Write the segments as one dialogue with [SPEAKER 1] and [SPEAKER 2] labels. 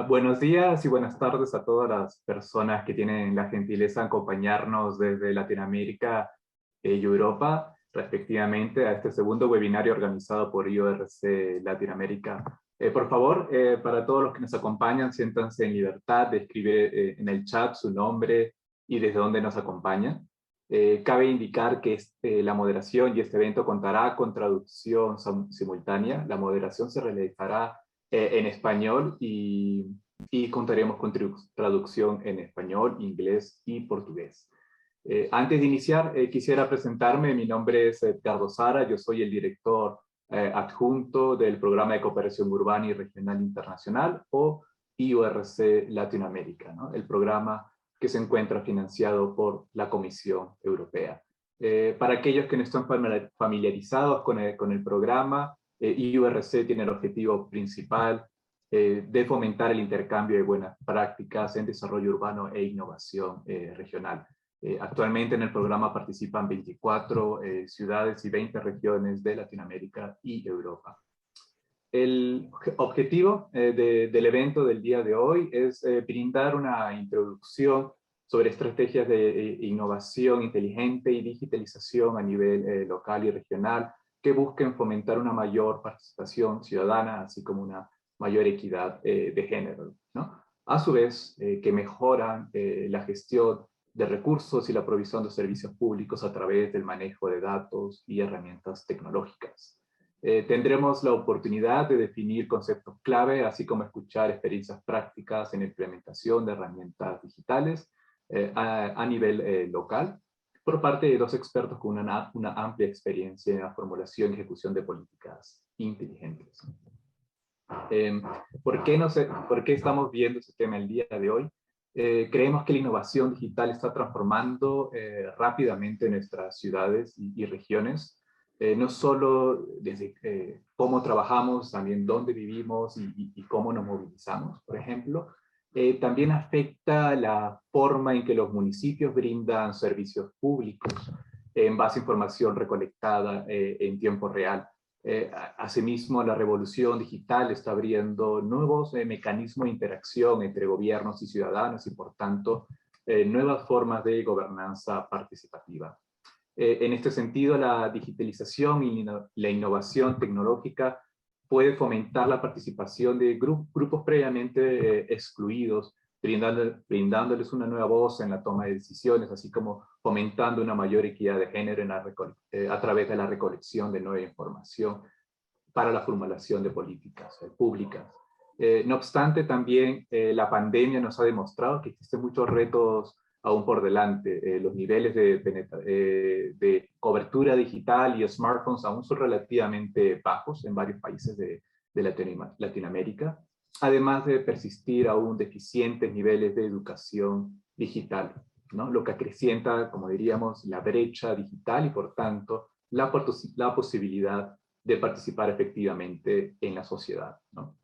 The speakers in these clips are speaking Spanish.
[SPEAKER 1] Buenos días y buenas tardes a todas las personas que tienen la gentileza de acompañarnos desde Latinoamérica y Europa, respectivamente, a este segundo webinario organizado por IORC Latinoamérica. Por favor, para todos los que nos acompañan, siéntanse en libertad de escribir en el chat su nombre y desde dónde nos acompañan. Cabe indicar que la moderación y este evento contará con traducción simultánea. La moderación se realizará en español y contaremos con traducción en español, inglés y portugués. Antes de iniciar, quisiera presentarme. Mi nombre es Edgardo Sara, yo soy el director adjunto del Programa de Cooperación Urbana y Regional Internacional, o IORC Latinoamérica, ¿no? El programa que se encuentra financiado por la Comisión Europea. Para aquellos que no están familiarizados con el programa, IURC tiene el objetivo principal de fomentar el intercambio de buenas prácticas en desarrollo urbano e innovación regional. Actualmente en el programa participan 24 ciudades y 20 regiones de Latinoamérica y Europa. El objetivo del evento del día de hoy es brindar una introducción sobre estrategias de innovación inteligente y digitalización a nivel local y regional que busquen fomentar una mayor participación ciudadana, así como una mayor equidad de género, ¿no? A su vez, que mejoran la gestión de recursos y la provisión de servicios públicos a través del manejo de datos y herramientas tecnológicas. Tendremos la oportunidad de definir conceptos clave, así como escuchar experiencias prácticas en implementación de herramientas digitales a nivel local, por parte de dos expertos con una amplia experiencia en la formulación y ejecución de políticas inteligentes. ¿Por qué estamos viendo este tema el día de hoy? Creemos que la innovación digital está transformando rápidamente nuestras ciudades y regiones, no solo desde cómo trabajamos, también dónde vivimos y cómo nos movilizamos, por ejemplo. También afecta la forma en que los municipios brindan servicios públicos en base a información recolectada en tiempo real. Asimismo, la revolución digital está abriendo nuevos mecanismos de interacción entre gobiernos y ciudadanos y, por tanto, nuevas formas de gobernanza participativa. En este sentido, la digitalización y la innovación tecnológica puede fomentar la participación de grupos previamente excluidos, brindándoles una nueva voz en la toma de decisiones, así como fomentando una mayor equidad de género a través de la recolección de nueva información para la formulación de políticas públicas. No obstante, también la pandemia nos ha demostrado que existen muchos retos aún por delante. Los niveles de cobertura digital y smartphones aún son relativamente bajos en varios países de Latinoamérica, además de persistir aún deficientes niveles de educación digital, ¿no? Lo que acrecienta, como diríamos, la brecha digital y, por tanto, la posibilidad de participar efectivamente en la sociedad, ¿no?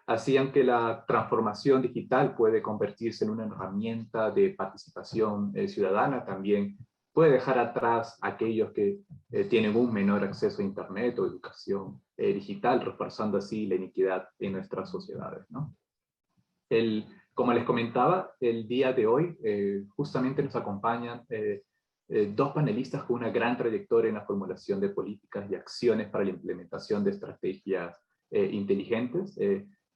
[SPEAKER 1] Así, aunque la transformación digital puede convertirse en una herramienta de participación ciudadana, también puede dejar atrás a aquellos que tienen un menor acceso a Internet o educación digital, reforzando así la inequidad en nuestras sociedades, ¿no? Como les comentaba, el día de hoy justamente nos acompañan dos panelistas con una gran trayectoria en la formulación de políticas y acciones para la implementación de estrategias inteligentes.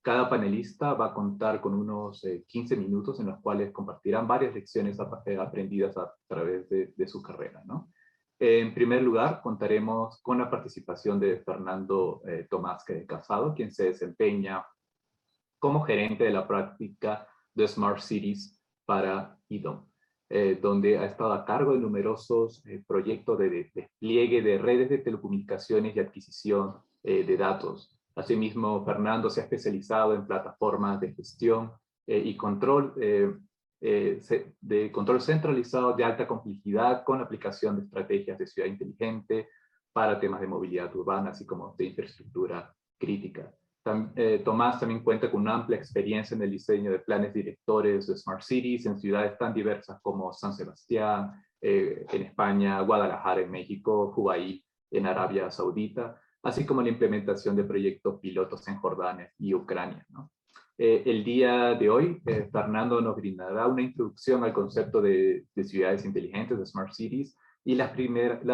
[SPEAKER 1] Cada panelista va a contar con unos 15 minutos en los cuales compartirán varias lecciones aprendidas a través de su carrera, ¿no? En primer lugar, contaremos con la participación de Fernando Tomás Casado, quien se desempeña como gerente de la práctica de Smart Cities para IDOM, donde ha estado a cargo de numerosos proyectos de despliegue de redes de telecomunicaciones y adquisición de datos. Asimismo, Fernando se ha especializado en plataformas de gestión y control control centralizado de alta complejidad con aplicación de estrategias de ciudad inteligente para temas de movilidad urbana, así como de infraestructura crítica. Tomás también cuenta con una amplia experiencia en el diseño de planes directores de Smart Cities en ciudades tan diversas como San Sebastián, en España, Guadalajara en México, Hubei en Arabia Saudita, así como la implementación de proyectos pilotos en Jordania y Ucrania, ¿no? El día de hoy, Fernando nos brindará una introducción al concepto de ciudades inteligentes, de Smart Cities, y las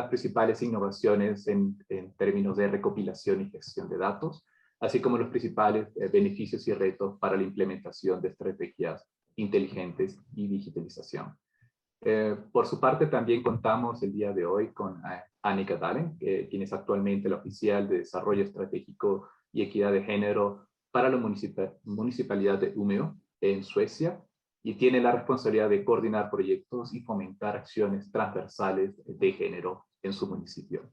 [SPEAKER 1] principales innovaciones en términos de recopilación y gestión de datos, así como los principales beneficios y retos para la implementación de estrategias inteligentes y digitalización. Por su parte, también contamos el día de hoy con Annika Dahlen, quien es actualmente la oficial de Desarrollo Estratégico y Equidad de Género para la Municipalidad de Umeå, en Suecia, y tiene la responsabilidad de coordinar proyectos y fomentar acciones transversales de género en su municipio.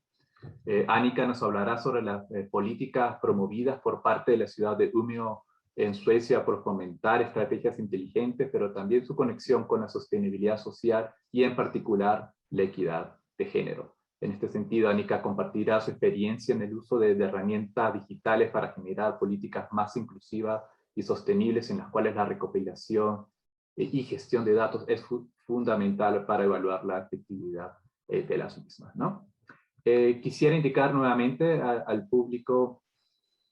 [SPEAKER 1] Annika nos hablará sobre las políticas promovidas por parte de la ciudad de Umeå en Suecia por fomentar estrategias inteligentes, pero también su conexión con la sostenibilidad social y en particular la equidad de género. En este sentido, Annika compartirá su experiencia en el uso de herramientas digitales para generar políticas más inclusivas y sostenibles en las cuales la recopilación y gestión de datos es fundamental para evaluar la efectividad de las mismas, ¿no? Quisiera indicar nuevamente al público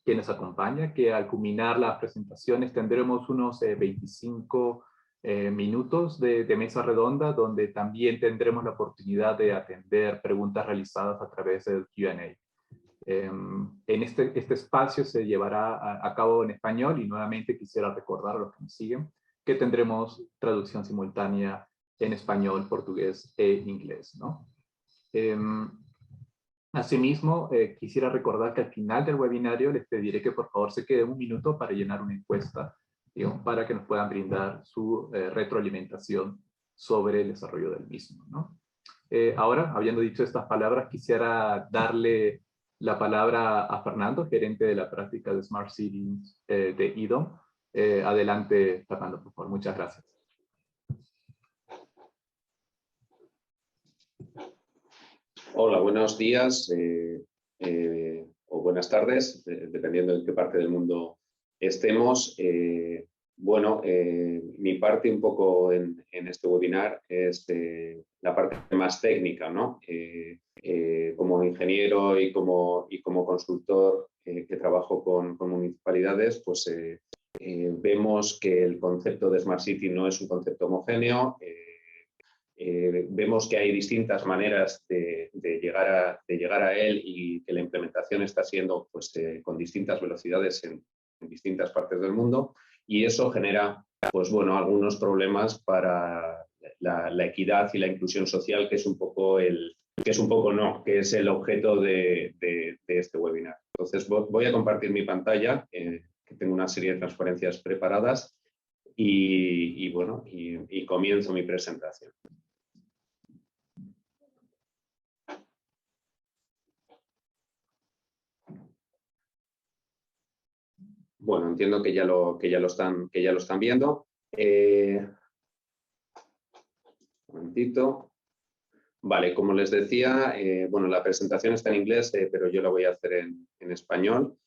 [SPEAKER 1] que nos acompaña que al culminar las presentaciones tendremos unos 25 minutos de mesa redonda donde también tendremos la oportunidad de atender preguntas realizadas a través del Q&A. En este espacio se llevará a cabo en español y nuevamente quisiera recordar a los que nos siguen que tendremos traducción simultánea en español, portugués e inglés, ¿no? Asimismo, quisiera recordar que al final del webinario les pediré que por favor se queden un minuto para llenar una encuesta, digamos, para que nos puedan brindar su retroalimentación sobre el desarrollo del mismo, ¿no? Ahora, habiendo dicho estas palabras, quisiera darle la palabra a Fernando, gerente de la práctica de Smart Cities de IDOM. Adelante, Fernando, por favor. Muchas gracias.
[SPEAKER 2] Hola, buenos días o buenas tardes, dependiendo en qué parte del mundo estemos. Mi parte un poco en este webinar es la parte más técnica, ¿no? Como ingeniero y como consultor que trabajo con municipalidades, pues vemos que el concepto de Smart City no es un concepto homogéneo. Vemos que hay distintas maneras de llegar a él y que la implementación está siendo pues, con distintas velocidades en distintas partes del mundo, y eso genera pues, bueno, algunos problemas para la equidad y la inclusión social, que es un poco que es el objeto de este webinar. Entonces voy a compartir mi pantalla, que tengo una serie de transparencias preparadas y comienzo mi presentación. Bueno, entiendo que ya lo están viendo. Un momentito. Vale, como les decía, bueno, la presentación está en inglés, pero yo la voy a hacer en español.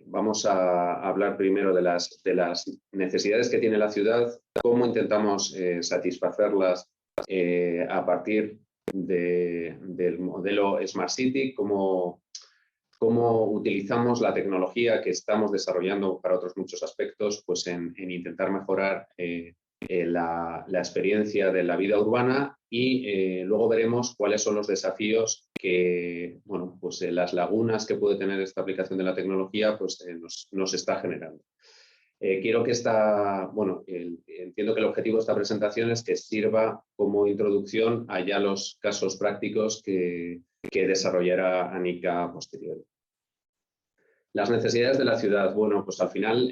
[SPEAKER 2] Vamos a hablar primero de las necesidades que tiene la ciudad, cómo intentamos satisfacerlas a partir del modelo Smart City, cómo utilizamos la tecnología que estamos desarrollando para otros muchos aspectos, pues en intentar mejorar la experiencia de la vida urbana, y luego veremos cuáles son los desafíos que, bueno, pues las lagunas que puede tener esta aplicación de la tecnología pues, nos está generando. Entiendo que el objetivo de esta presentación es que sirva como introducción a ya los casos prácticos que desarrollará Annika posterior. Las necesidades de la ciudad. Bueno, pues al final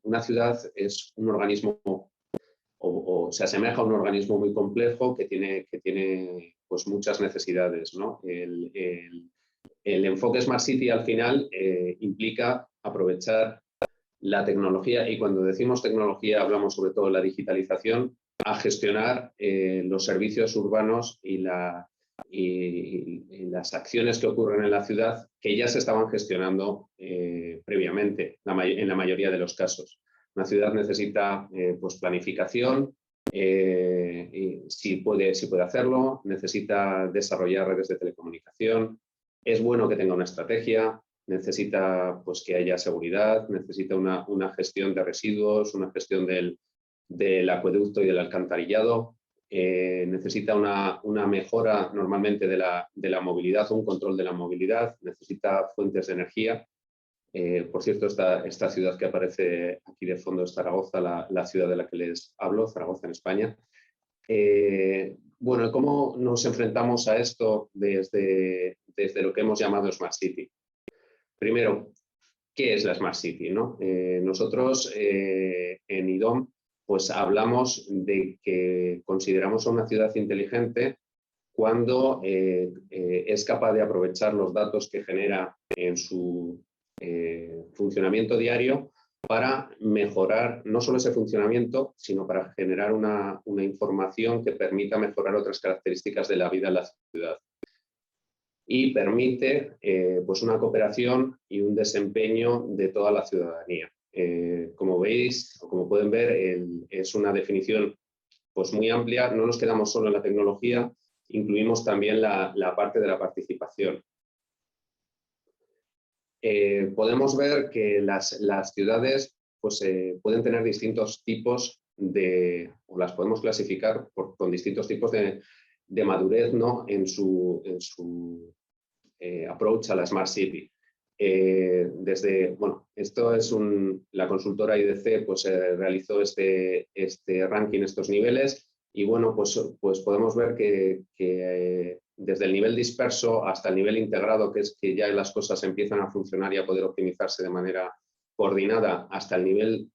[SPEAKER 2] una ciudad es un organismo o se asemeja a un organismo muy complejo que tiene pues muchas necesidades, ¿no? El enfoque Smart City al final implica aprovechar la tecnología, y cuando decimos tecnología hablamos sobre todo de la digitalización, a gestionar los servicios urbanos y las acciones que ocurren en la ciudad que ya se estaban gestionando previamente en la mayoría de los casos. Una ciudad necesita pues planificación, si puede hacerlo, necesita desarrollar redes de telecomunicación, es bueno que tenga una estrategia, necesita pues, que haya seguridad, necesita una gestión de residuos, una gestión del acueducto y del alcantarillado, necesita una mejora normalmente de la movilidad, un control de la movilidad, necesita fuentes de energía. Por cierto, esta ciudad que aparece aquí de fondo es Zaragoza, la ciudad de la que les hablo, Zaragoza en España. Bueno, ¿cómo nos enfrentamos a esto desde lo que hemos llamado Smart City? Primero, ¿qué es la Smart City, ¿no? Nosotros en IDOM pues hablamos de que consideramos a una ciudad inteligente cuando es capaz de aprovechar los datos que genera en su funcionamiento diario para mejorar no solo ese funcionamiento, sino para generar una información que permita mejorar otras características de la vida en la ciudad. Y permite pues una cooperación y un desempeño de toda la ciudadanía. Como veis, o como pueden ver, es una definición pues muy amplia. No nos quedamos solo en la tecnología, incluimos también la parte de la participación. Podemos ver que las ciudades pues, pueden tener distintos tipos o las podemos clasificar con distintos tipos de madurez, ¿no? en su approach a la Smart City. Esto es la consultora IDC pues, realizó este ranking, estos niveles, y bueno, pues podemos ver que desde el nivel disperso hasta el nivel integrado, que es que ya las cosas empiezan a funcionar y a poder optimizarse de manera coordinada, hasta el nivel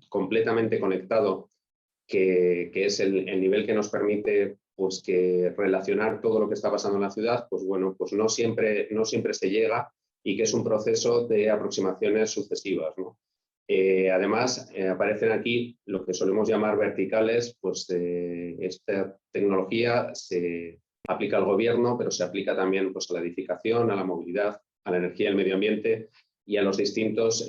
[SPEAKER 2] completamente conectado, que es el nivel que nos permite pues, que relacionar todo lo que está pasando en la ciudad, pues bueno, pues no siempre se llega, y que es un proceso de aproximaciones sucesivas, ¿no? Además, aparecen aquí lo que solemos llamar verticales, pues esta tecnología se aplica al gobierno, pero se aplica también pues, a la edificación, a la movilidad, a la energía y al medio ambiente y a los distintos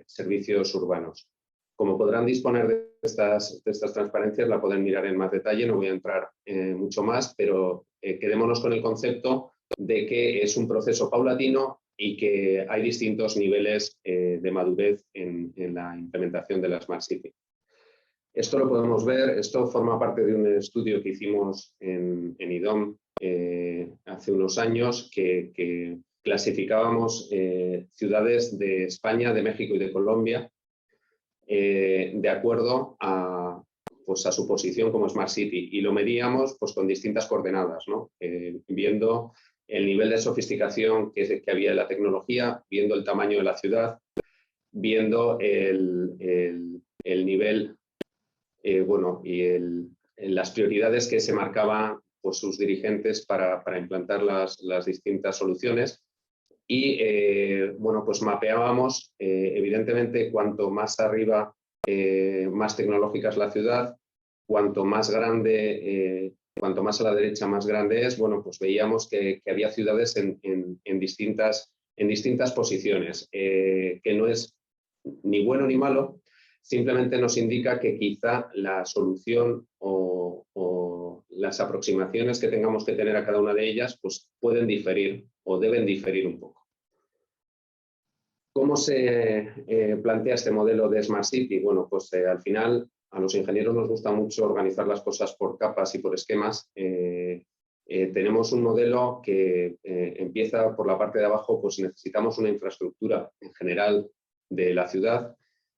[SPEAKER 2] servicios urbanos. Como podrán disponer de estas transparencias, la pueden mirar en más detalle, no voy a entrar mucho más, pero quedémonos con el concepto de que es un proceso paulatino y que hay distintos niveles de madurez en la implementación de la Smart City. Esto lo podemos ver, esto forma parte de un estudio que hicimos en IDOM hace unos años, que clasificábamos ciudades de España, de México y de Colombia de acuerdo a su posición como Smart City, y lo medíamos pues, con distintas coordenadas, ¿no? Viendo el nivel de sofisticación que había en la tecnología, viendo el tamaño de la ciudad, viendo el nivel las prioridades que se marcaban pues, sus dirigentes para implantar las distintas soluciones. Y pues mapeábamos, evidentemente, cuanto más arriba, más tecnológica es la ciudad, cuanto más grande, cuanto más a la derecha, más grande es. Bueno, pues veíamos que había ciudades en distintas posiciones, que no es ni bueno ni malo, simplemente nos indica que quizá la solución o las aproximaciones que tengamos que tener a cada una de ellas pues pueden diferir o deben diferir un poco. ¿Cómo se plantea este modelo de Smart City? Bueno, pues al final a los ingenieros nos gusta mucho organizar las cosas por capas y por esquemas. Tenemos un modelo que empieza por la parte de abajo, pues necesitamos una infraestructura en general de la ciudad,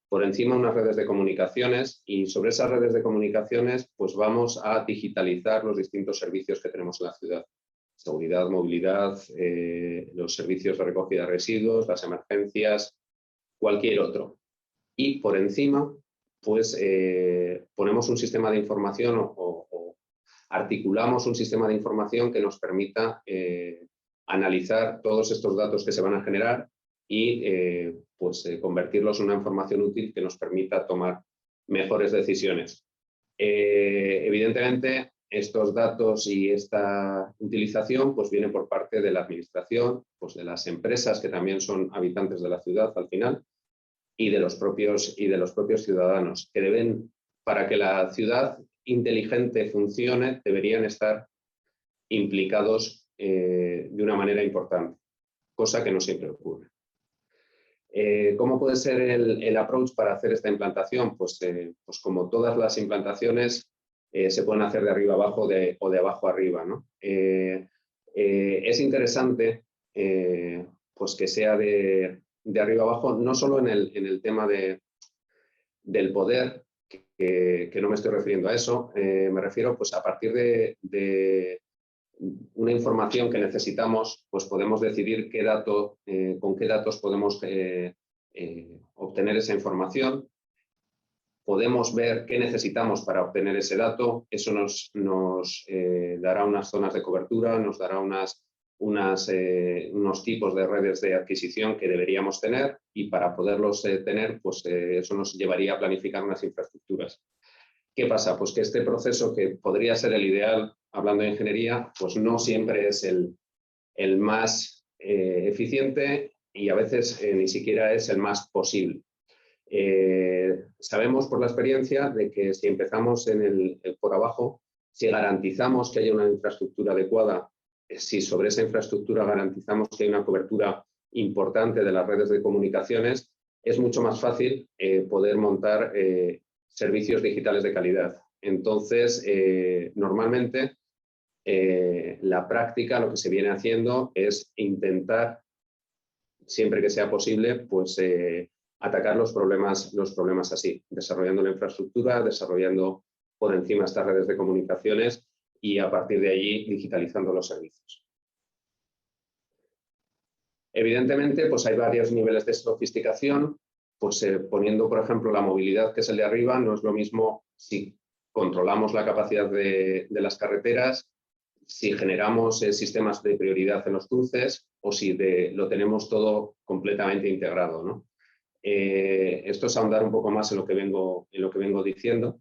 [SPEAKER 2] por encima unas redes de comunicaciones, y sobre esas redes de comunicaciones pues vamos a digitalizar los distintos servicios que tenemos en la ciudad. Seguridad, movilidad, los servicios de recogida de residuos, las emergencias, cualquier otro. Y por encima, pues ponemos un sistema de información o articulamos un sistema de información que nos permita analizar todos estos datos que se van a generar y convertirlos en una información útil que nos permita tomar mejores decisiones. Evidentemente, estos datos y esta utilización pues viene por parte de la administración, pues de las empresas que también son habitantes de la ciudad al final, y de los propios ciudadanos, que deben, para que la ciudad inteligente funcione, deberían estar implicados de una manera importante. cosa que no siempre ocurre. ¿Cómo puede ser el approach para hacer esta implantación? Pues como todas las implantaciones, se pueden hacer de arriba abajo o de abajo arriba, ¿no? Es interesante pues que sea de arriba abajo, no solo en el tema del poder, que no me estoy refiriendo a eso, me refiero pues a partir de una información que necesitamos, pues podemos decidir con qué datos podemos obtener esa información. Podemos ver qué necesitamos para obtener ese dato. Eso nos dará unas zonas de cobertura, nos dará unos tipos de redes de adquisición que deberíamos tener, y para poderlos tener, pues eso nos llevaría a planificar unas infraestructuras. ¿Qué pasa? Pues que este proceso, que podría ser el ideal, hablando de ingeniería, pues no siempre es el más eficiente, y a veces ni siquiera es el más posible. Sabemos por la experiencia de que si empezamos por abajo, si garantizamos que haya una infraestructura adecuada, si sobre esa infraestructura garantizamos que hay una cobertura importante de las redes de comunicaciones, es mucho más fácil poder montar servicios digitales de calidad. Entonces, normalmente, la práctica, lo que se viene haciendo es intentar, siempre que sea posible, pues atacar los problemas así, desarrollando la infraestructura, desarrollando por encima estas redes de comunicaciones y a partir de allí digitalizando los servicios. Evidentemente, pues hay varios niveles de sofisticación. Pues poniendo, por ejemplo, la movilidad, que es el de arriba, no es lo mismo si controlamos la capacidad de las carreteras, si generamos sistemas de prioridad en los cruces, o si lo tenemos todo completamente integrado, ¿no? Esto es ahondar un poco más en lo que vengo diciendo,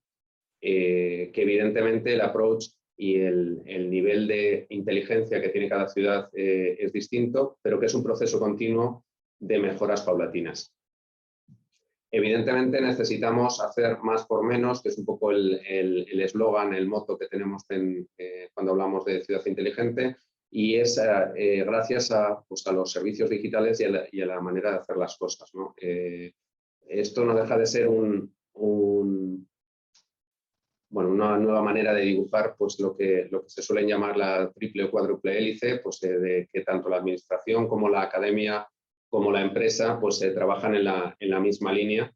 [SPEAKER 2] que evidentemente el approach y el nivel de inteligencia que tiene cada ciudad es distinto, pero que es un proceso continuo de mejoras paulatinas. Evidentemente necesitamos hacer más por menos, que es un poco el eslogan, el motto que tenemos cuando hablamos de ciudad inteligente, y es gracias a los servicios digitales y a la manera de hacer las cosas, ¿no? Esto no deja de ser una nueva manera de dibujar pues lo que se suele llamar la triple o cuádruple hélice, pues de que tanto la administración como la academia como la empresa pues trabajan en la misma línea,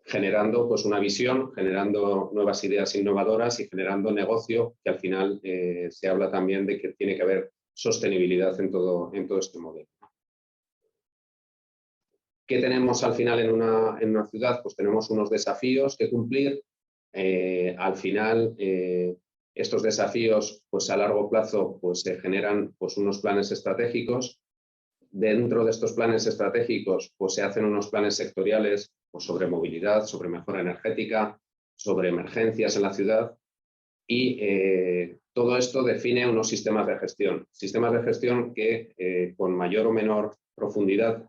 [SPEAKER 2] generando pues una visión, generando nuevas ideas innovadoras y generando negocio, que al final se habla también de que tiene que haber sostenibilidad en todo este modelo. ¿Qué tenemos al final en una ciudad? Pues tenemos unos desafíos que cumplir. Al final, estos desafíos pues a largo plazo pues se generan pues unos planes estratégicos. Dentro de estos planes estratégicos pues se hacen unos planes sectoriales pues sobre movilidad, sobre mejora energética, sobre emergencias en la ciudad, y todo esto define unos sistemas de gestión que con mayor o menor profundidad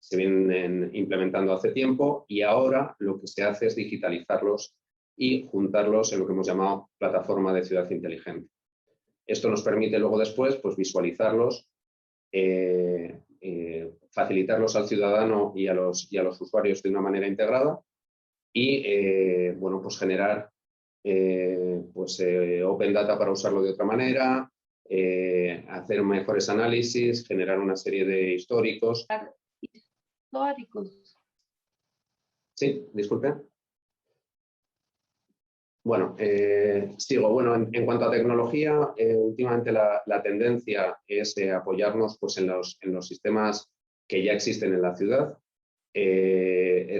[SPEAKER 2] se vienen implementando hace tiempo, y ahora lo que se hace es digitalizarlos y juntarlos en lo que hemos llamado plataforma de ciudad inteligente. Esto nos permite luego después pues visualizarlos, facilitarlos al ciudadano y a los usuarios de una manera integrada, y bueno, pues generar open data para usarlo de otra manera, hacer mejores análisis, generar una serie de históricos. Sí, disculpe. Bueno, sigo. Bueno, en cuanto a tecnología, últimamente la tendencia es apoyarnos pues, en los sistemas que ya existen en la ciudad.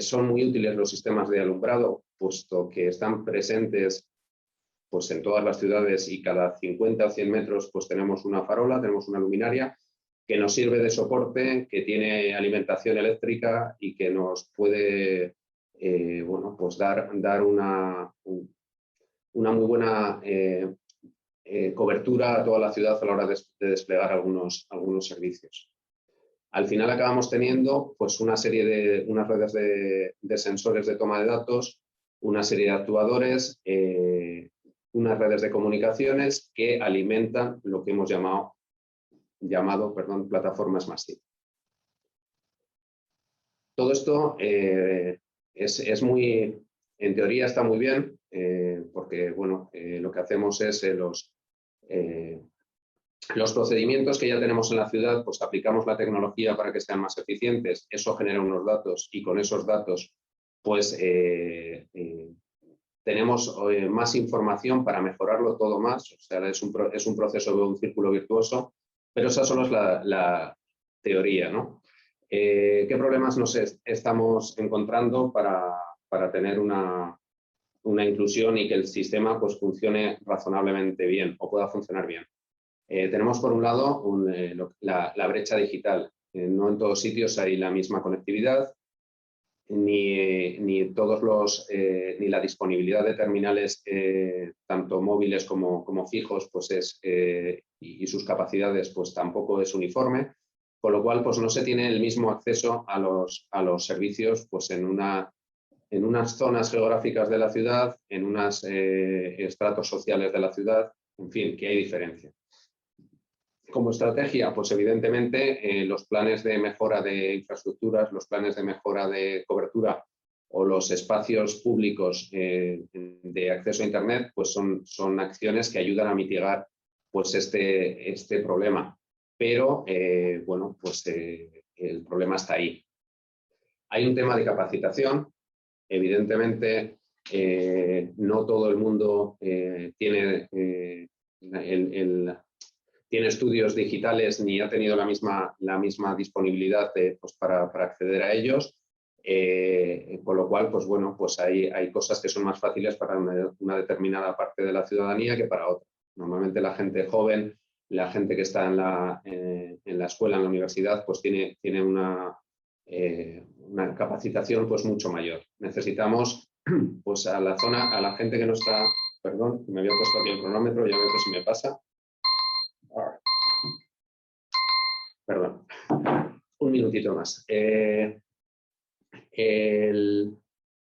[SPEAKER 2] Son muy útiles los sistemas de alumbrado, puesto que están presentes pues, en todas las ciudades, y cada 50 o 100 metros pues, tenemos una farola, tenemos una luminaria que nos sirve de soporte, que tiene alimentación eléctrica y que nos puede bueno, pues dar una muy buena cobertura a toda la ciudad a la hora de desplegar algunos servicios. Al final acabamos teniendo pues, unas redes de sensores de toma de datos, una serie de actuadores, unas redes de comunicaciones que alimentan lo que hemos llamado plataformas Smart City. Todo esto es muy, en teoría está muy bien, porque bueno, lo que hacemos es los procedimientos que ya tenemos en la ciudad, pues aplicamos la tecnología para que sean más eficientes, eso genera unos datos y con esos datos pues tenemos más información para mejorarlo todo más, o sea, es un proceso de un círculo virtuoso, pero esa solo es la teoría, ¿no? ¿Qué problemas nos estamos encontrando para tener una inclusión y que el sistema pues, funcione razonablemente bien o pueda funcionar bien? Tenemos por un lado la brecha digital. No en todos sitios hay la misma conectividad, ni la disponibilidad de terminales tanto móviles como fijos pues y sus capacidades pues tampoco es uniforme, con lo cual pues no se tiene el mismo acceso a los servicios pues en unas zonas geográficas de la ciudad, en unos estratos sociales de la ciudad, en fin, que hay diferencia. Como estrategia, pues evidentemente los planes de mejora de infraestructuras, los planes de mejora de cobertura o los espacios públicos de acceso a Internet, pues son acciones que ayudan a mitigar pues este problema. Pero, bueno, pues el problema está ahí. Hay un tema de capacitación. Evidentemente, no todo el mundo tiene tiene estudios digitales ni ha tenido la misma disponibilidad pues para acceder a ellos, con lo cual, pues bueno, pues hay cosas que son más fáciles para una determinada parte de la ciudadanía que para otra. Normalmente la gente joven, la gente que está en la escuela, en la universidad, pues tiene una capacitación pues mucho mayor. Necesitamos pues a la gente que no está, perdón, me había puesto aquí el cronómetro, ya veo que se me pasa. Perdón, un minutito más.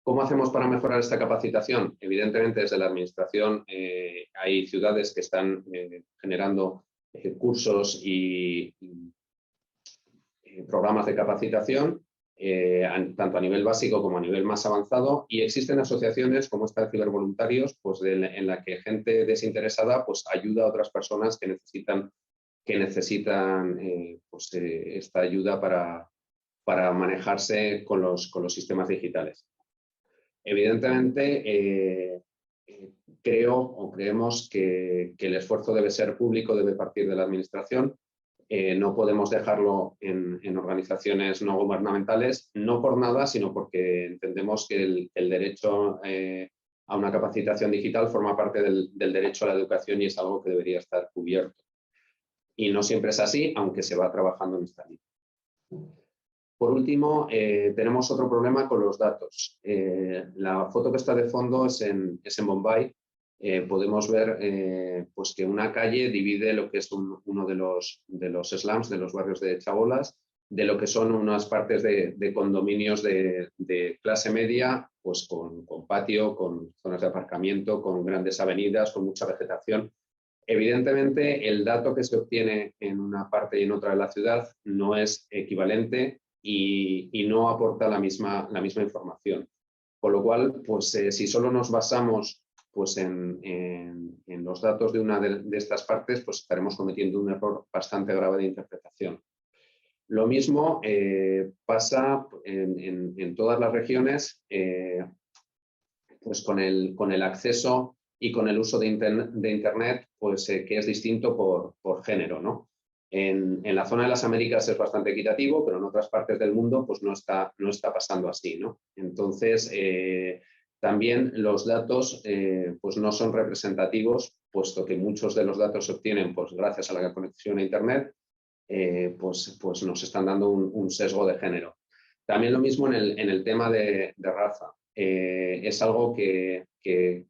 [SPEAKER 2] ¿Cómo hacemos para mejorar esta capacitación? Evidentemente, desde la Administración hay ciudades que están generando cursos y programas de capacitación, tanto a nivel básico como a nivel más avanzado, y existen asociaciones como esta de Cibervoluntarios, pues en la que gente desinteresada pues, ayuda a otras personas que necesitan pues, esta ayuda para manejarse con los sistemas digitales. Evidentemente, creemos que el esfuerzo debe ser público, debe partir de la Administración. No podemos dejarlo en organizaciones no gubernamentales, no por nada, sino porque entendemos que el derecho a una capacitación digital forma parte del derecho a la educación y es algo que debería estar cubierto. Y no siempre es así, aunque se va trabajando en esta línea. Por último, tenemos otro problema con los datos. La foto que está de fondo es en Bombay. Podemos ver pues que una calle divide lo que es uno de los slums, de los barrios de chabolas, de lo que son unas partes de condominios de clase media, pues con patio, con zonas de aparcamiento, con grandes avenidas, con mucha vegetación. Evidentemente, el dato que se obtiene en una parte y en otra de la ciudad no es equivalente y no aporta la misma información. Con lo cual, pues, si solo nos basamos pues, en los datos de una de estas partes, pues estaremos cometiendo un error bastante grave de interpretación. Lo mismo pasa en todas las regiones pues con el acceso y con el uso de Internet, pues que es distinto por género, ¿no? En la zona de las Américas es bastante equitativo, pero en otras partes del mundo pues no está pasando así, ¿no? Entonces, también los datos pues no son representativos, puesto que muchos de los datos se obtienen pues, gracias a la conexión a Internet, pues nos están dando un sesgo de género. También lo mismo en el tema de raza. Es algo que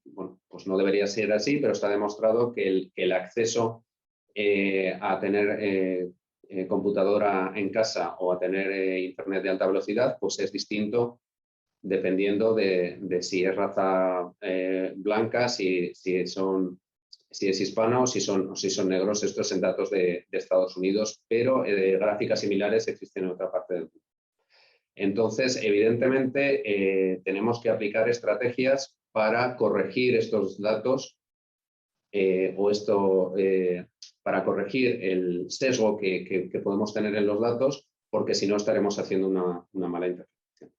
[SPEAKER 2] bueno, pues no debería ser así, pero está demostrado que el acceso a tener computadora en casa o a tener Internet de alta velocidad, pues es distinto dependiendo de si es raza blanca, si es hispano o si son negros. Esto es en datos de Estados Unidos, pero gráficas similares existen en otra parte del mundo. Entonces, evidentemente, tenemos que aplicar estrategias para corregir estos datos para corregir el sesgo que podemos tener en los datos, porque si no estaremos haciendo una mala interpretación.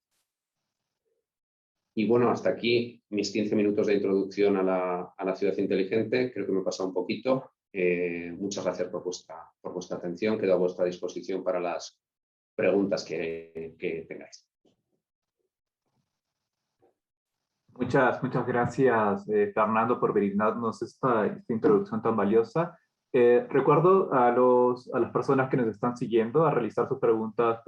[SPEAKER 2] Y bueno, hasta aquí mis 15 minutos de introducción a la ciudad inteligente. Creo que me he pasado un poquito. Muchas gracias por vuestra atención. Quedo a vuestra disposición para las preguntas que tengáis.
[SPEAKER 1] Muchas gracias, Fernando, por brindarnos esta introducción tan valiosa. Recuerdo a las personas que nos están siguiendo a realizar sus preguntas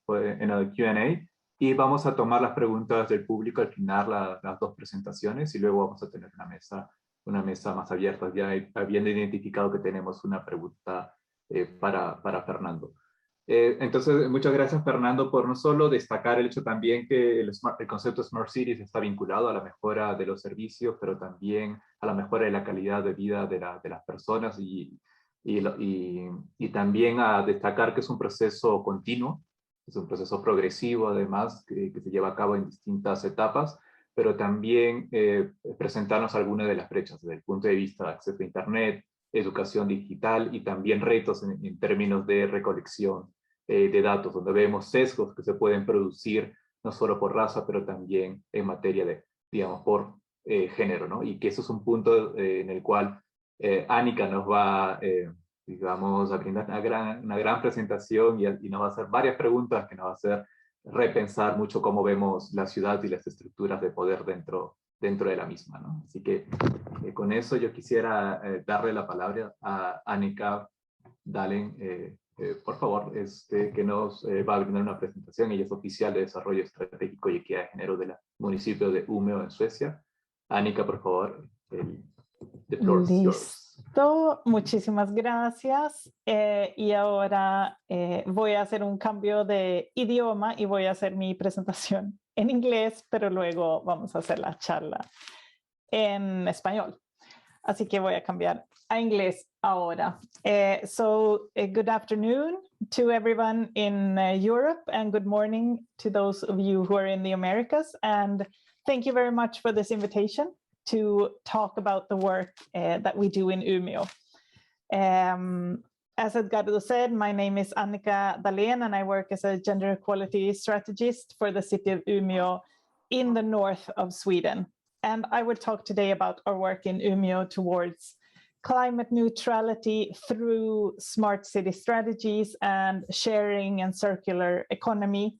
[SPEAKER 1] en el Q&A, y vamos a tomar las preguntas del público al final, las dos presentaciones, y luego vamos a tener una mesa más abierta, ya habiendo identificado que tenemos una pregunta para Fernando. Entonces, muchas gracias, Fernando, por no solo destacar el hecho también que el concepto Smart Cities está vinculado a la mejora de los servicios, pero también a la mejora de la calidad de vida de las personas, y también a destacar que es un proceso continuo, es un proceso progresivo, además, que se lleva a cabo en distintas etapas, pero también presentarnos algunas de las brechas desde el punto de vista de acceso a Internet, educación digital, y también retos en términos de recolección de datos, donde vemos sesgos que se pueden producir no solo por raza, pero también en materia de, digamos, por género, ¿no? Y que eso es un punto en el cual Anika nos va, digamos, a brindar una gran presentación, y nos va a hacer varias preguntas que nos va a hacer repensar mucho cómo vemos la ciudad y las estructuras de poder dentro de la misma, ¿no? Así que con eso yo quisiera darle la palabra a Anika Dalen, por favor, que nos va a brindar una presentación. Ella es oficial de Desarrollo Estratégico y Equidad de Género del municipio de Umeå, en Suecia. Anika, por favor, the floor is yours.
[SPEAKER 3] Listo, muchísimas gracias. Y ahora voy a hacer un cambio de idioma y voy a hacer mi presentación en inglés, pero luego vamos a hacer la charla en español. Así que voy a cambiar a inglés ahora. Good afternoon to everyone in Europe, and good morning to those of you who are in the Americas. And thank you very much for this invitation to talk about the work that we do in Umeå. As Edgardo said, my name is Annika Dalen, and I work as a gender equality strategist for the city of Umeå in the north of Sweden. And I will talk today about our work in Umeå towards climate neutrality through smart city strategies and sharing and circular economy,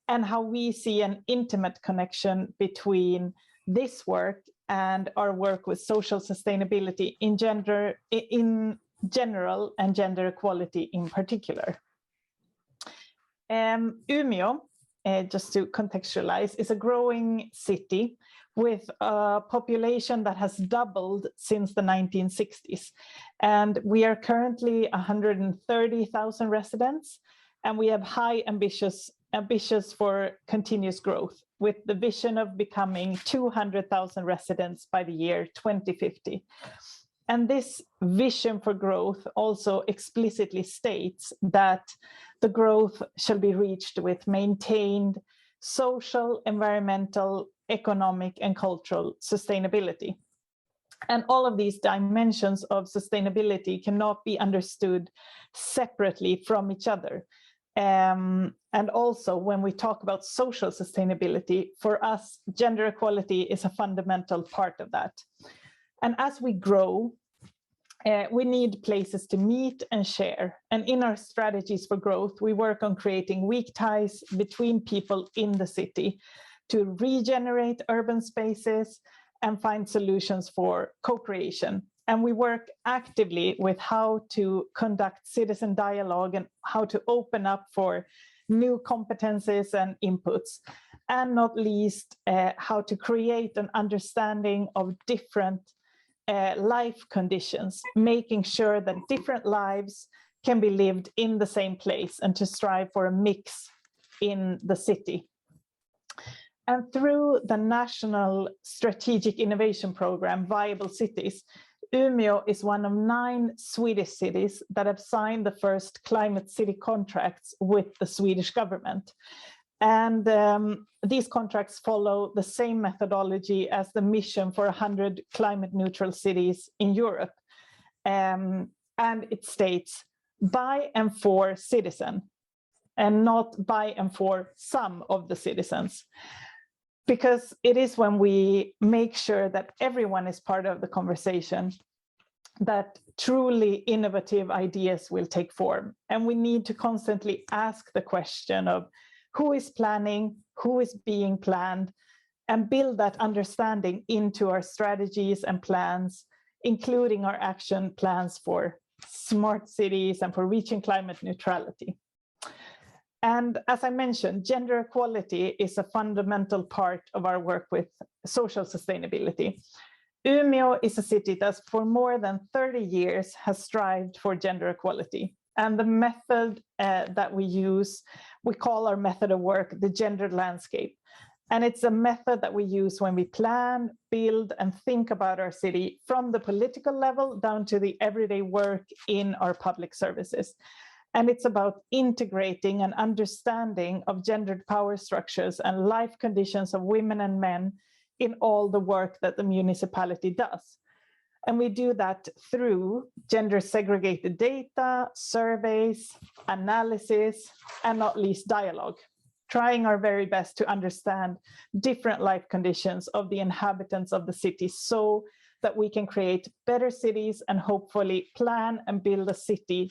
[SPEAKER 3] and how we see an intimate connection between this work and our work with social sustainability in general and gender equality in particular. Umeå, just to contextualize, is a growing city with a population that has doubled since the 1960s. And we are currently 130,000 residents, and we have high ambitious for continuous growth, with the vision of becoming 200,000 residents by the year 2050. And this vision for growth also explicitly states that the growth shall be reached with maintained social, environmental, economic, and cultural sustainability. And all of these dimensions of sustainability cannot be understood separately from each other. And also, when we talk about social sustainability, for us, gender equality is a fundamental part of that. And as we grow, we need places to meet and share. And in our strategies for growth, we work on creating weak ties between people in the city to regenerate urban spaces and find solutions for co-creation. And we work actively with how to conduct citizen dialogue and how to open up for new competencies and inputs, and not least how to create an understanding of different life conditions, making sure that different lives can be lived in the same place, and to strive for a mix in the city. And through the National Strategic Innovation Program, Viable Cities, Umeå is one of 9 Swedish cities that have signed the first climate city contracts with the Swedish government. And these contracts follow the same methodology as the mission for 100 climate neutral cities in Europe. And it states, by and for citizen, and not by and for some of the citizens. Because it is when we make sure that everyone is part of the conversation that truly innovative ideas will take form. And we need to constantly ask the question of who is planning, who is being planned, and build that understanding into our strategies and plans, including our action plans for smart cities and for reaching climate neutrality. And as I mentioned, gender equality is a fundamental part of our work with social sustainability. Umeå is a city that for more than 30 years has strived for gender equality. And the method that we use, we call our method of work the gender landscape. And it's a method that we use when we plan, build, and think about our city from the political level down to the everyday work in our public services. And it's about integrating an understanding of gendered power structures and life conditions of women and men in all the work that the municipality does. And we do that through gender segregated data, surveys, analysis, and not least dialogue, trying our very best to understand different life conditions of the inhabitants of the city so that we can create better cities and hopefully plan and build a city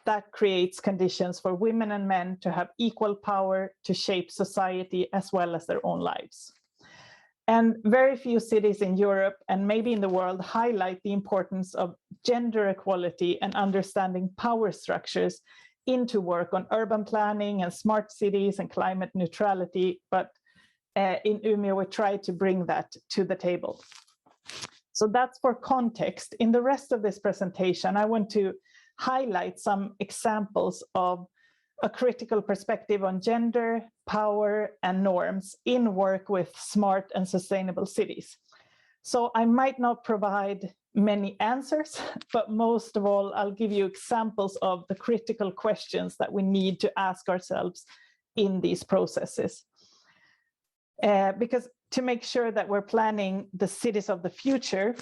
[SPEAKER 3] that creates conditions for women and men to have equal power to shape society as well as their own lives. And very few cities in Europe and maybe in the world highlight the importance of gender equality and understanding power structures into work on urban planning and smart cities and climate neutrality. But in Umeå, we try to bring that to the table. So that's for context. In the rest of this presentation, I want to highlight some examples of a critical perspective on gender, power, and norms in work with smart and sustainable cities. So I might not provide many answers, but most of all, I'll give you examples of the critical questions that we need to ask ourselves in these processes. Because to make sure that we're planning the cities of the future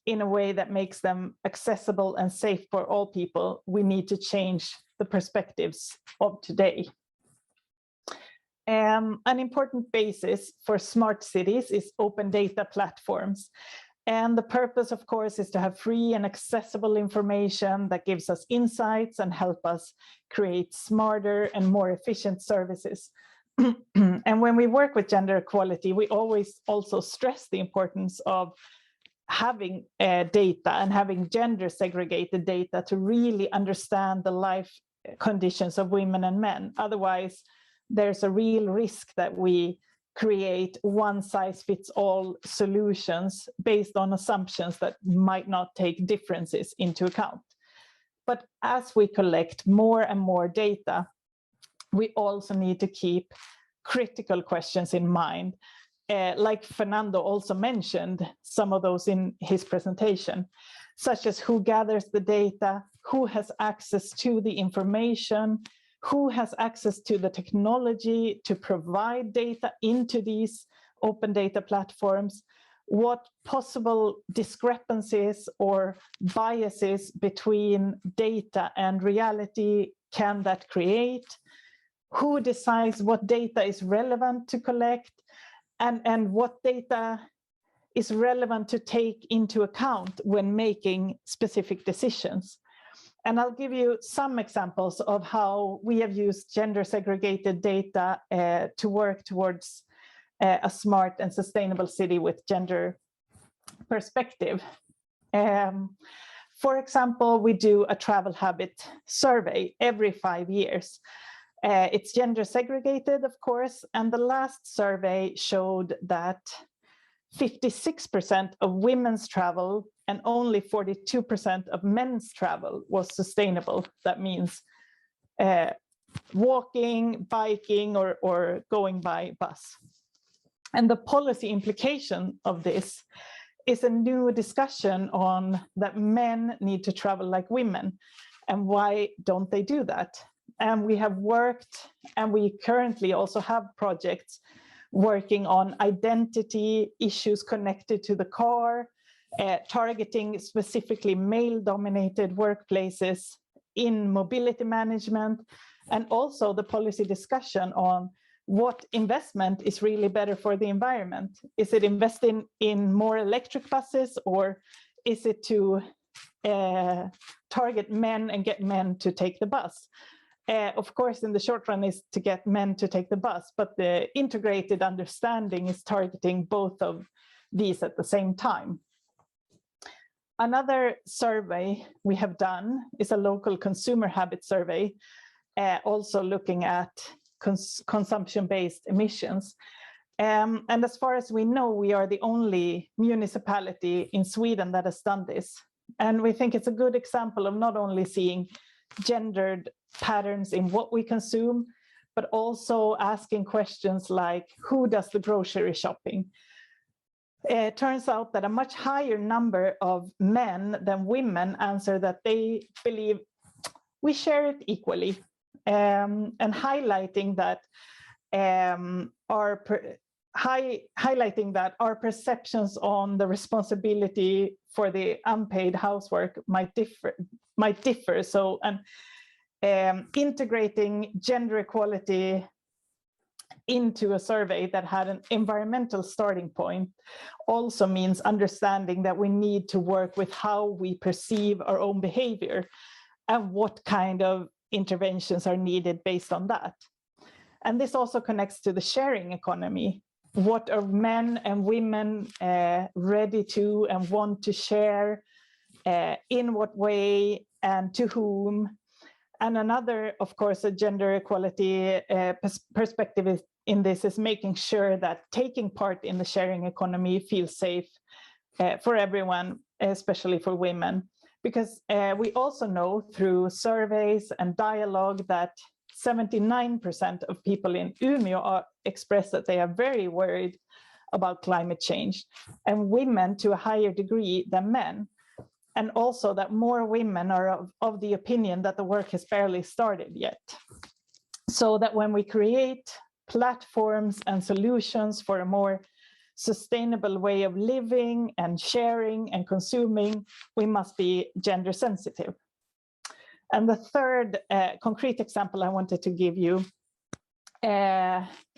[SPEAKER 3] in a way that makes them accessible and safe for all people, we need to change the perspectives of today. An important basis for smart cities is open data platforms. And the purpose, of course, is to have free and accessible information that gives us insights and help us create smarter and more efficient services. And when we work with gender equality, we always also stress the importance of having data and having gender segregated data to really understand the life conditions of women and men. Otherwise, there's a real risk that we create one-size-fits-all solutions based on assumptions that might not take differences into account. But as we collect more and more data, we also need to keep critical questions in mind. Like Fernando also mentioned some of those in his presentation, such as who gathers the data, who has access to the information, who has access to the technology to provide data into these open data platforms, what possible discrepancies or biases between data and reality can that create, who decides what data is relevant to collect, and what data is relevant to take into account when making specific decisions. And I'll give you some examples of how we have used gender segregated data to work towards a smart and sustainable city with gender perspective. For example, we do a travel habit survey every 5 years. It's gender segregated, of course, and the last survey showed that 56% of women's travel and only 42% of men's travel was sustainable. That means walking, biking, or going by bus. And the policy implication of this is a new discussion on that men need to travel like women. And why don't they do that? And we have worked, and we currently also have projects working on identity issues connected to the car, targeting specifically male-dominated workplaces in mobility management, and also the policy discussion on what investment is really better for the environment. Is it investing in more electric buses, or is it to target men and get men to take the bus? Of course, in the short run is to get men to take the bus, but the integrated understanding is targeting both of these at the same time. Another survey we have done is a local consumer habit survey, also looking at consumption-based emissions. And as far as we know, we are the only municipality in Sweden that has done this. And we think it's a good example of not only seeing gendered patterns in what we consume, but also asking questions like, who does the grocery shopping? It turns out that a much higher number of men than women answer that they believe we share it equally, and highlighting that our perceptions on the responsibility for the unpaid housework might differ. So, integrating gender equality into a survey that had an environmental starting point also means understanding that we need to work with how we perceive our own behavior and what kind of interventions are needed based on that. And this also connects to the sharing economy. What are men and women ready to and want to share, in what way and to whom? And another, of course, a gender equality perspective in this is making sure that taking part in the sharing economy feels safe for everyone, especially for women. Because we also know through surveys and dialogue that 79% of people in Umeå express that they are very worried about climate change, and women to a higher degree than men. And also that more women are of the opinion that the work has barely started yet. So that when we create platforms and solutions for a more sustainable way of living and sharing and consuming, we must be gender sensitive. And the third concrete example I wanted to give you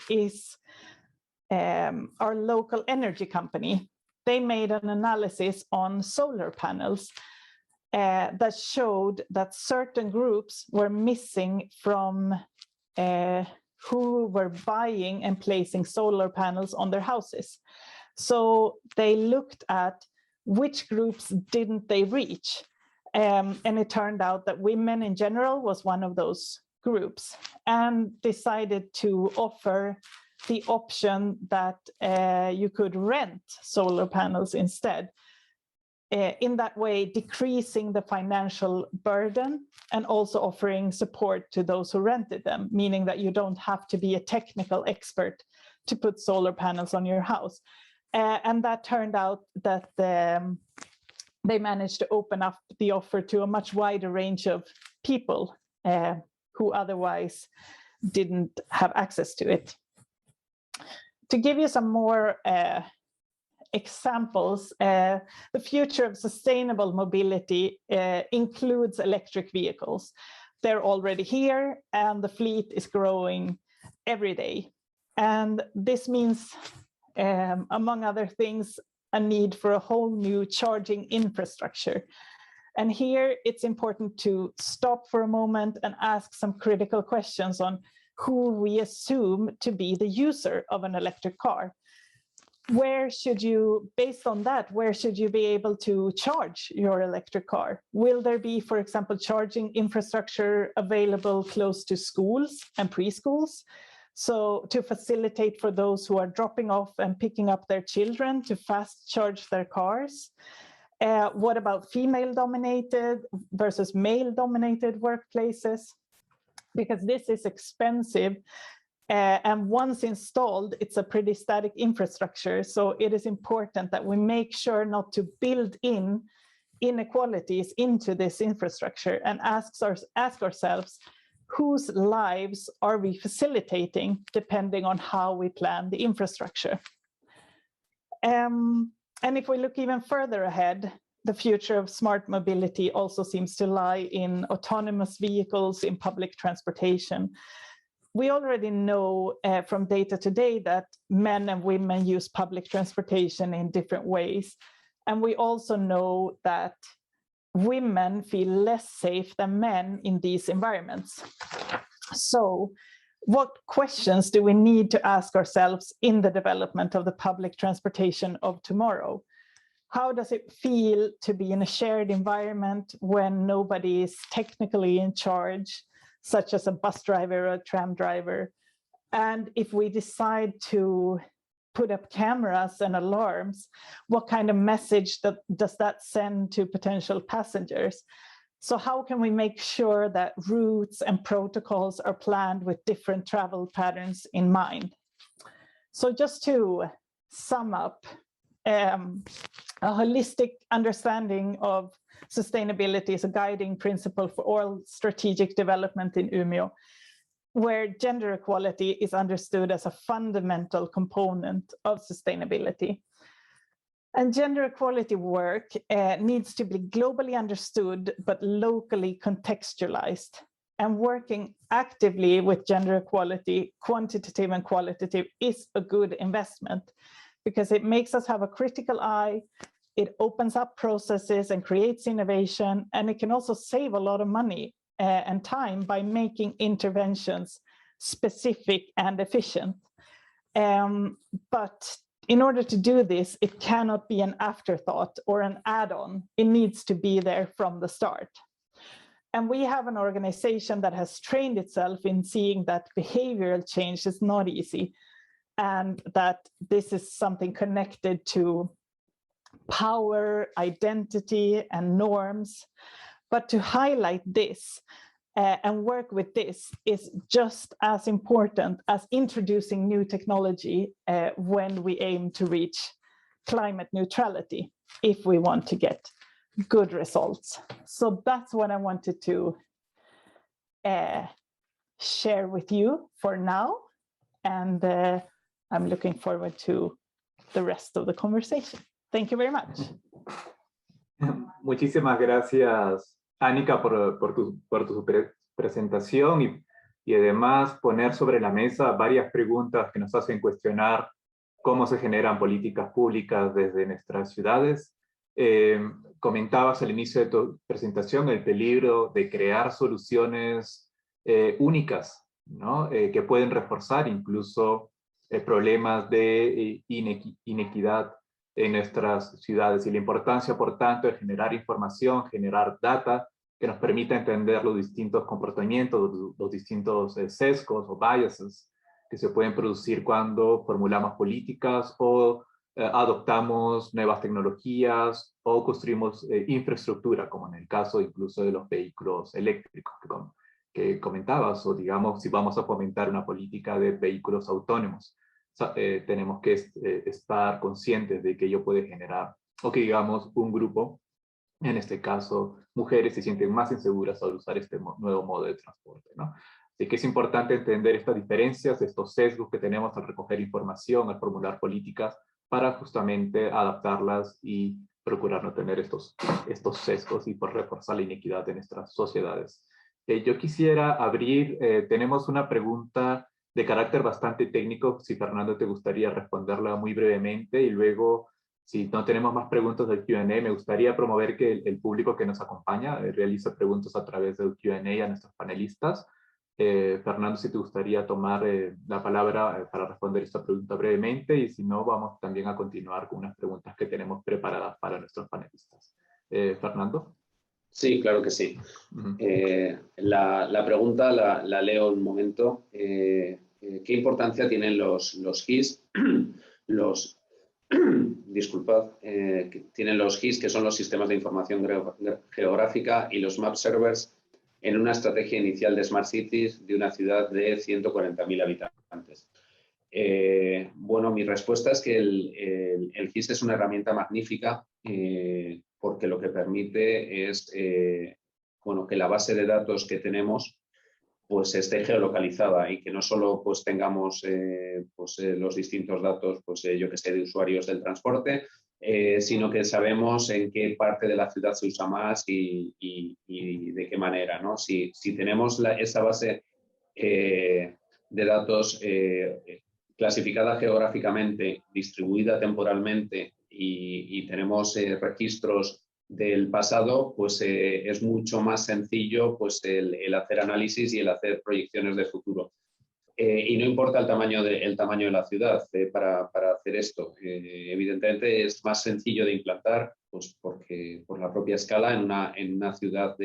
[SPEAKER 3] is our local energy company. They made an analysis on solar panels that showed that certain groups were missing from who were buying and placing solar panels on their houses. So they looked at which groups didn't they reach. And it turned out that women in general was one of those groups, and decided to offer the option that you could rent solar panels instead. In that way, decreasing the financial burden and also offering support to those who rented them, meaning that you don't have to be a technical expert to put solar panels on your house. And that turned out that they managed to open up the offer to a much wider range of people who otherwise didn't have access to it. To give you some more examples, the future of sustainable mobility includes electric vehicles. They're already here, and the fleet is growing every day. And this means, among other things, a need for a whole new charging infrastructure. And here it's important to stop for a moment and ask some critical questions on who we assume to be the user of an electric car. Where should you, based on that, where should you be able to charge your electric car? Will there be, for example, charging infrastructure available close to schools and preschools? So to facilitate for those who are dropping off and picking up their children to fast charge their cars. What about female-dominated versus male-dominated workplaces? Because this is expensive, and once installed, it's a pretty static infrastructure. So it is important that we make sure not to build in inequalities into this infrastructure and ask ourselves, whose lives are we facilitating depending on how we plan the infrastructure? And if we look even further ahead, the future of smart mobility also seems to lie in autonomous vehicles in public transportation. We already know from data today that men and women use public transportation in different ways. And we also know that women feel less safe than men in these environments. So what questions do we need to ask ourselves in the development of the public transportation of tomorrow? How does it feel to be in a shared environment when nobody is technically in charge, such as a bus driver or a tram driver? And if we decide to put up cameras and alarms, what kind of message does that send to potential passengers? So how can we make sure that routes and protocols are planned with different travel patterns in mind? So just to sum up, a holistic understanding of sustainability is a guiding principle for all strategic development in Umeå, where gender equality is understood as a fundamental component of sustainability. And gender equality work needs to be globally understood, but locally contextualized. And working actively with gender equality, quantitative and qualitative, is a good investment because it makes us have a critical eye, it opens up processes and creates innovation, and it can also save a lot of money and time by making interventions specific and efficient. But in order to do this, it cannot be an afterthought or an add-on. It needs to be there from the start. And we have an organization that has trained itself in seeing that behavioral change is not easy, and that this is something connected to power, identity, and norms. But to highlight this and work with this is just as important as introducing new technology when we aim to reach climate neutrality, if we want to get good results. So that's what I wanted to share with you for now. And I'm looking forward to the rest of the conversation. Thank you very much.
[SPEAKER 1] Muchísimas gracias, Annika, por tu presentación y además poner sobre la mesa varias preguntas que nos hacen cuestionar cómo se generan políticas públicas desde nuestras ciudades. Comentabas al inicio de tu presentación el peligro de crear soluciones únicas, ¿no? Que pueden reforzar incluso problemas de inequidad en nuestras ciudades, y la importancia, por tanto, de generar información, generar data que nos permita entender los distintos comportamientos, los distintos sesgos o biases que se pueden producir cuando formulamos políticas o adoptamos nuevas tecnologías o construimos infraestructura, como en el caso incluso de los vehículos eléctricos que comentabas, o digamos, si vamos a fomentar una política de vehículos autónomos. Tenemos que estar conscientes de que ello puede generar, o que digamos un grupo, en este caso mujeres, se sienten más inseguras al usar este nuevo modo de transporte, ¿no? Así que es importante entender estas diferencias, estos sesgos que tenemos al recoger información, al formular políticas, para justamente adaptarlas y procurar no tener estos sesgos y por reforzar la inequidad de nuestras sociedades. Yo quisiera abrir, tenemos una pregunta de carácter bastante técnico, si Fernando te gustaría responderla muy brevemente, y luego, si no tenemos más preguntas del Q&A, me gustaría promover que el público que nos acompaña realice preguntas a través del Q&A a nuestros panelistas. Fernando, si te gustaría tomar la palabra para responder esta pregunta brevemente, y si no, vamos también a continuar con unas preguntas que tenemos preparadas para nuestros panelistas. Fernando.
[SPEAKER 2] Sí, claro que sí. La pregunta la leo un momento. ¿Qué importancia tienen los GIS? Disculpad, tienen los GIS, que son los sistemas de información geográfica, y los map servers en una estrategia inicial de Smart Cities de una ciudad de 140.000 habitantes. Bueno, mi respuesta es que el GIS es una herramienta magnífica porque lo que permite es bueno, que la base de datos que tenemos pues esté geolocalizada y que no solo pues tengamos los distintos datos, pues yo que sé, de usuarios del transporte, sino que sabemos en qué parte de la ciudad se usa más y de qué manera, ¿no? Si tenemos esa base de datos clasificada geográficamente, distribuida temporalmente y tenemos registros del pasado, pues es mucho más sencillo pues, el hacer análisis y el hacer proyecciones de futuro. Y no importa el tamaño de la ciudad para hacer esto. Evidentemente es más sencillo de implantar pues porque, por la propia escala en una ciudad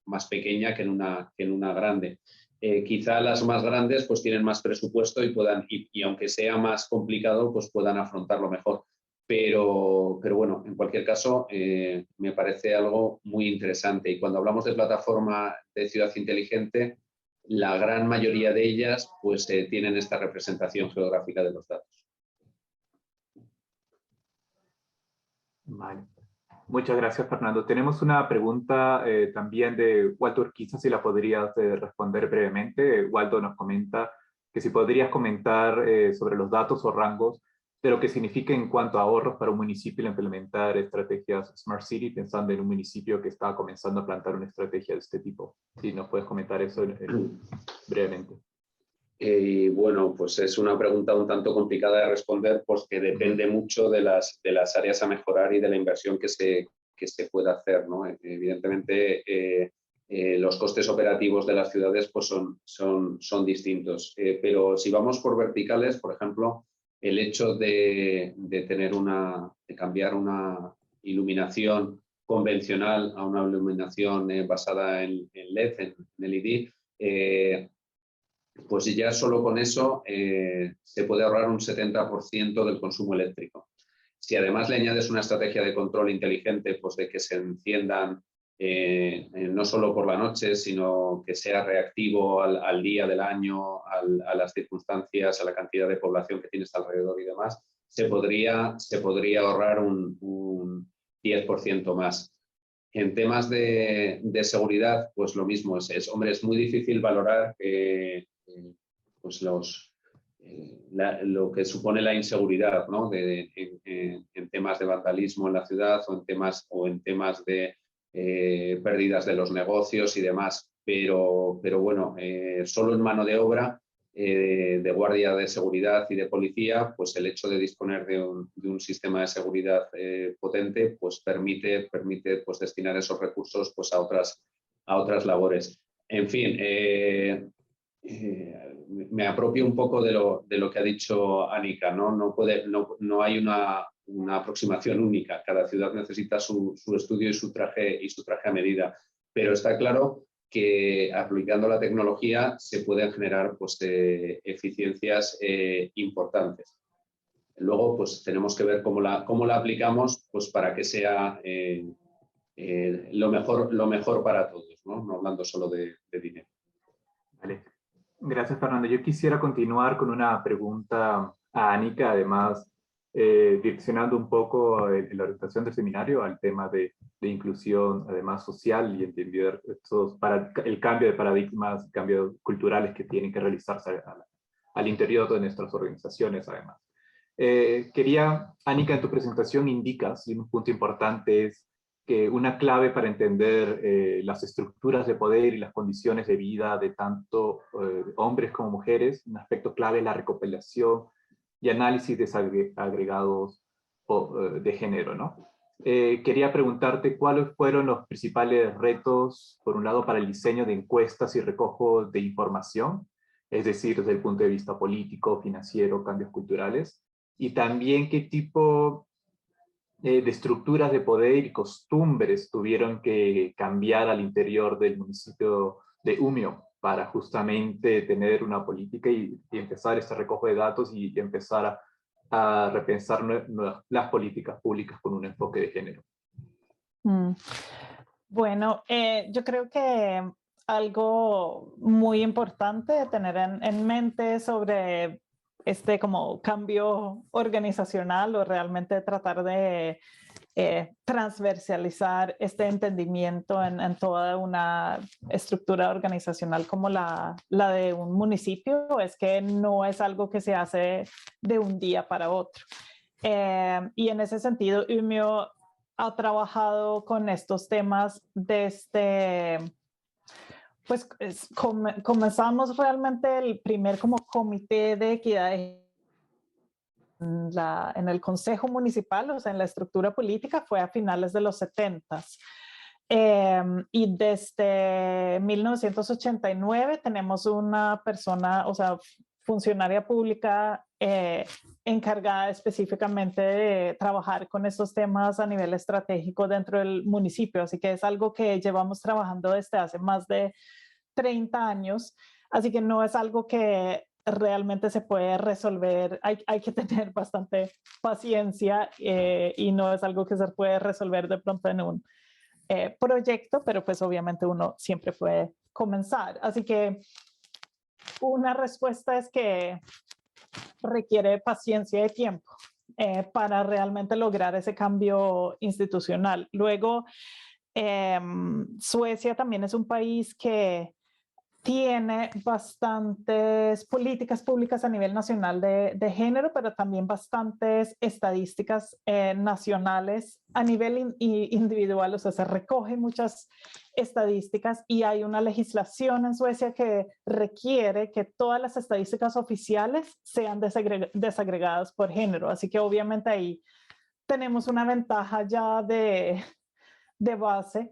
[SPEAKER 2] más pequeña que en una grande. Quizá las más grandes pues tienen más presupuesto y aunque sea más complicado, pues puedan afrontarlo mejor. Pero bueno, en cualquier caso, me parece algo muy interesante. Y cuando hablamos de plataforma de ciudad inteligente, la gran mayoría de ellas pues, tienen esta representación geográfica de los datos.
[SPEAKER 1] Vale. Muchas gracias, Fernando. Tenemos una pregunta también de Waldo Urquiza, si la podrías responder brevemente. Waldo nos comenta que si podrías comentar sobre los datos o rangos de lo que significa en cuanto a ahorros para un municipio el implementar estrategias Smart City, pensando en un municipio que está comenzando a plantar una estrategia de este tipo. Si nos puedes comentar eso brevemente.
[SPEAKER 2] Bueno, pues es una pregunta un tanto complicada de responder porque depende mucho de las áreas a mejorar y de la inversión que se pueda hacer, ¿no? Evidentemente, los costes operativos de las ciudades pues son distintos. Pero si vamos por verticales, por ejemplo, el hecho de cambiar una iluminación convencional a una iluminación basada en LED, en LED, pues ya solo con eso se puede ahorrar un 70% del consumo eléctrico. Si además le añades una estrategia de control inteligente, pues de que se enciendan no solo por la noche, sino que sea reactivo al día del año, a las circunstancias, a la cantidad de población que tienes alrededor y demás, se podría ahorrar un 10% más. En temas de seguridad, pues lo mismo. Hombre, es muy difícil valorar pues lo que supone la inseguridad, ¿no? En temas de vandalismo en la ciudad o en temas de pérdidas de los negocios y demás. Pero bueno, solo en mano de obra, de guardia de seguridad y de policía, pues el hecho de disponer de un sistema de seguridad potente pues permite pues destinar esos recursos pues a otras labores. En fin, me apropio un poco de lo que ha dicho Anika, ¿no? No hay una aproximación única. Cada ciudad necesita su estudio y su traje a medida. Pero está claro que aplicando la tecnología se pueden generar pues, eficiencias importantes. Luego pues, tenemos que ver cómo la aplicamos pues, para que sea lo mejor para todos, no hablando solo de dinero.
[SPEAKER 1] Vale. Gracias, Fernando. Yo quisiera continuar con una pregunta a Anika, además direccionando un poco la orientación del seminario al tema de inclusión, además social, y entender el cambio de paradigmas, cambios culturales que tienen que realizarse al interior de nuestras organizaciones, además. Anika, en tu presentación indicas, y un punto importante es que una clave para entender las estructuras de poder y las condiciones de vida de tanto hombres como mujeres, un aspecto clave es la recopilación y análisis de agregados de género, ¿no? Quería preguntarte cuáles fueron los principales retos, por un lado, para el diseño de encuestas y recojo de información, es decir, desde el punto de vista político, financiero, cambios culturales, y también qué tipo de estructuras de poder y costumbres tuvieron que cambiar al interior del municipio de Umeå para justamente tener una política y empezar este recojo de datos y empezar a repensar las políticas públicas con un enfoque de género.
[SPEAKER 3] Bueno, yo creo que algo muy importante de tener en mente sobre este como cambio organizacional o realmente tratar de transversalizar este entendimiento en toda una estructura organizacional como la de un municipio, es que no es algo que se hace de un día para otro. Y en ese sentido, Umeå ha trabajado con estos temas desde, pues comenzamos realmente el primer como comité de equidad en el Consejo Municipal, o sea, en la estructura política, fue a finales de los 70s. Y desde 1989 tenemos una persona, o sea, funcionaria pública encargada específicamente de trabajar con estos temas a nivel estratégico dentro del municipio. Así que es algo que llevamos trabajando desde hace más de 30 años. Así que no es algo que realmente se puede resolver, hay que tener bastante paciencia y no es algo que se puede resolver de pronto en un proyecto, pero pues obviamente uno siempre puede comenzar. Así que una respuesta es que requiere paciencia y tiempo para realmente lograr ese cambio institucional. Luego, Suecia también es un país que tiene bastantes políticas públicas a nivel nacional de género, pero también bastantes estadísticas nacionales a nivel individual, o sea, se recogen muchas estadísticas y hay una legislación en Suecia que requiere que todas las estadísticas oficiales sean desagregadas por género, así que obviamente ahí tenemos una ventaja ya de base,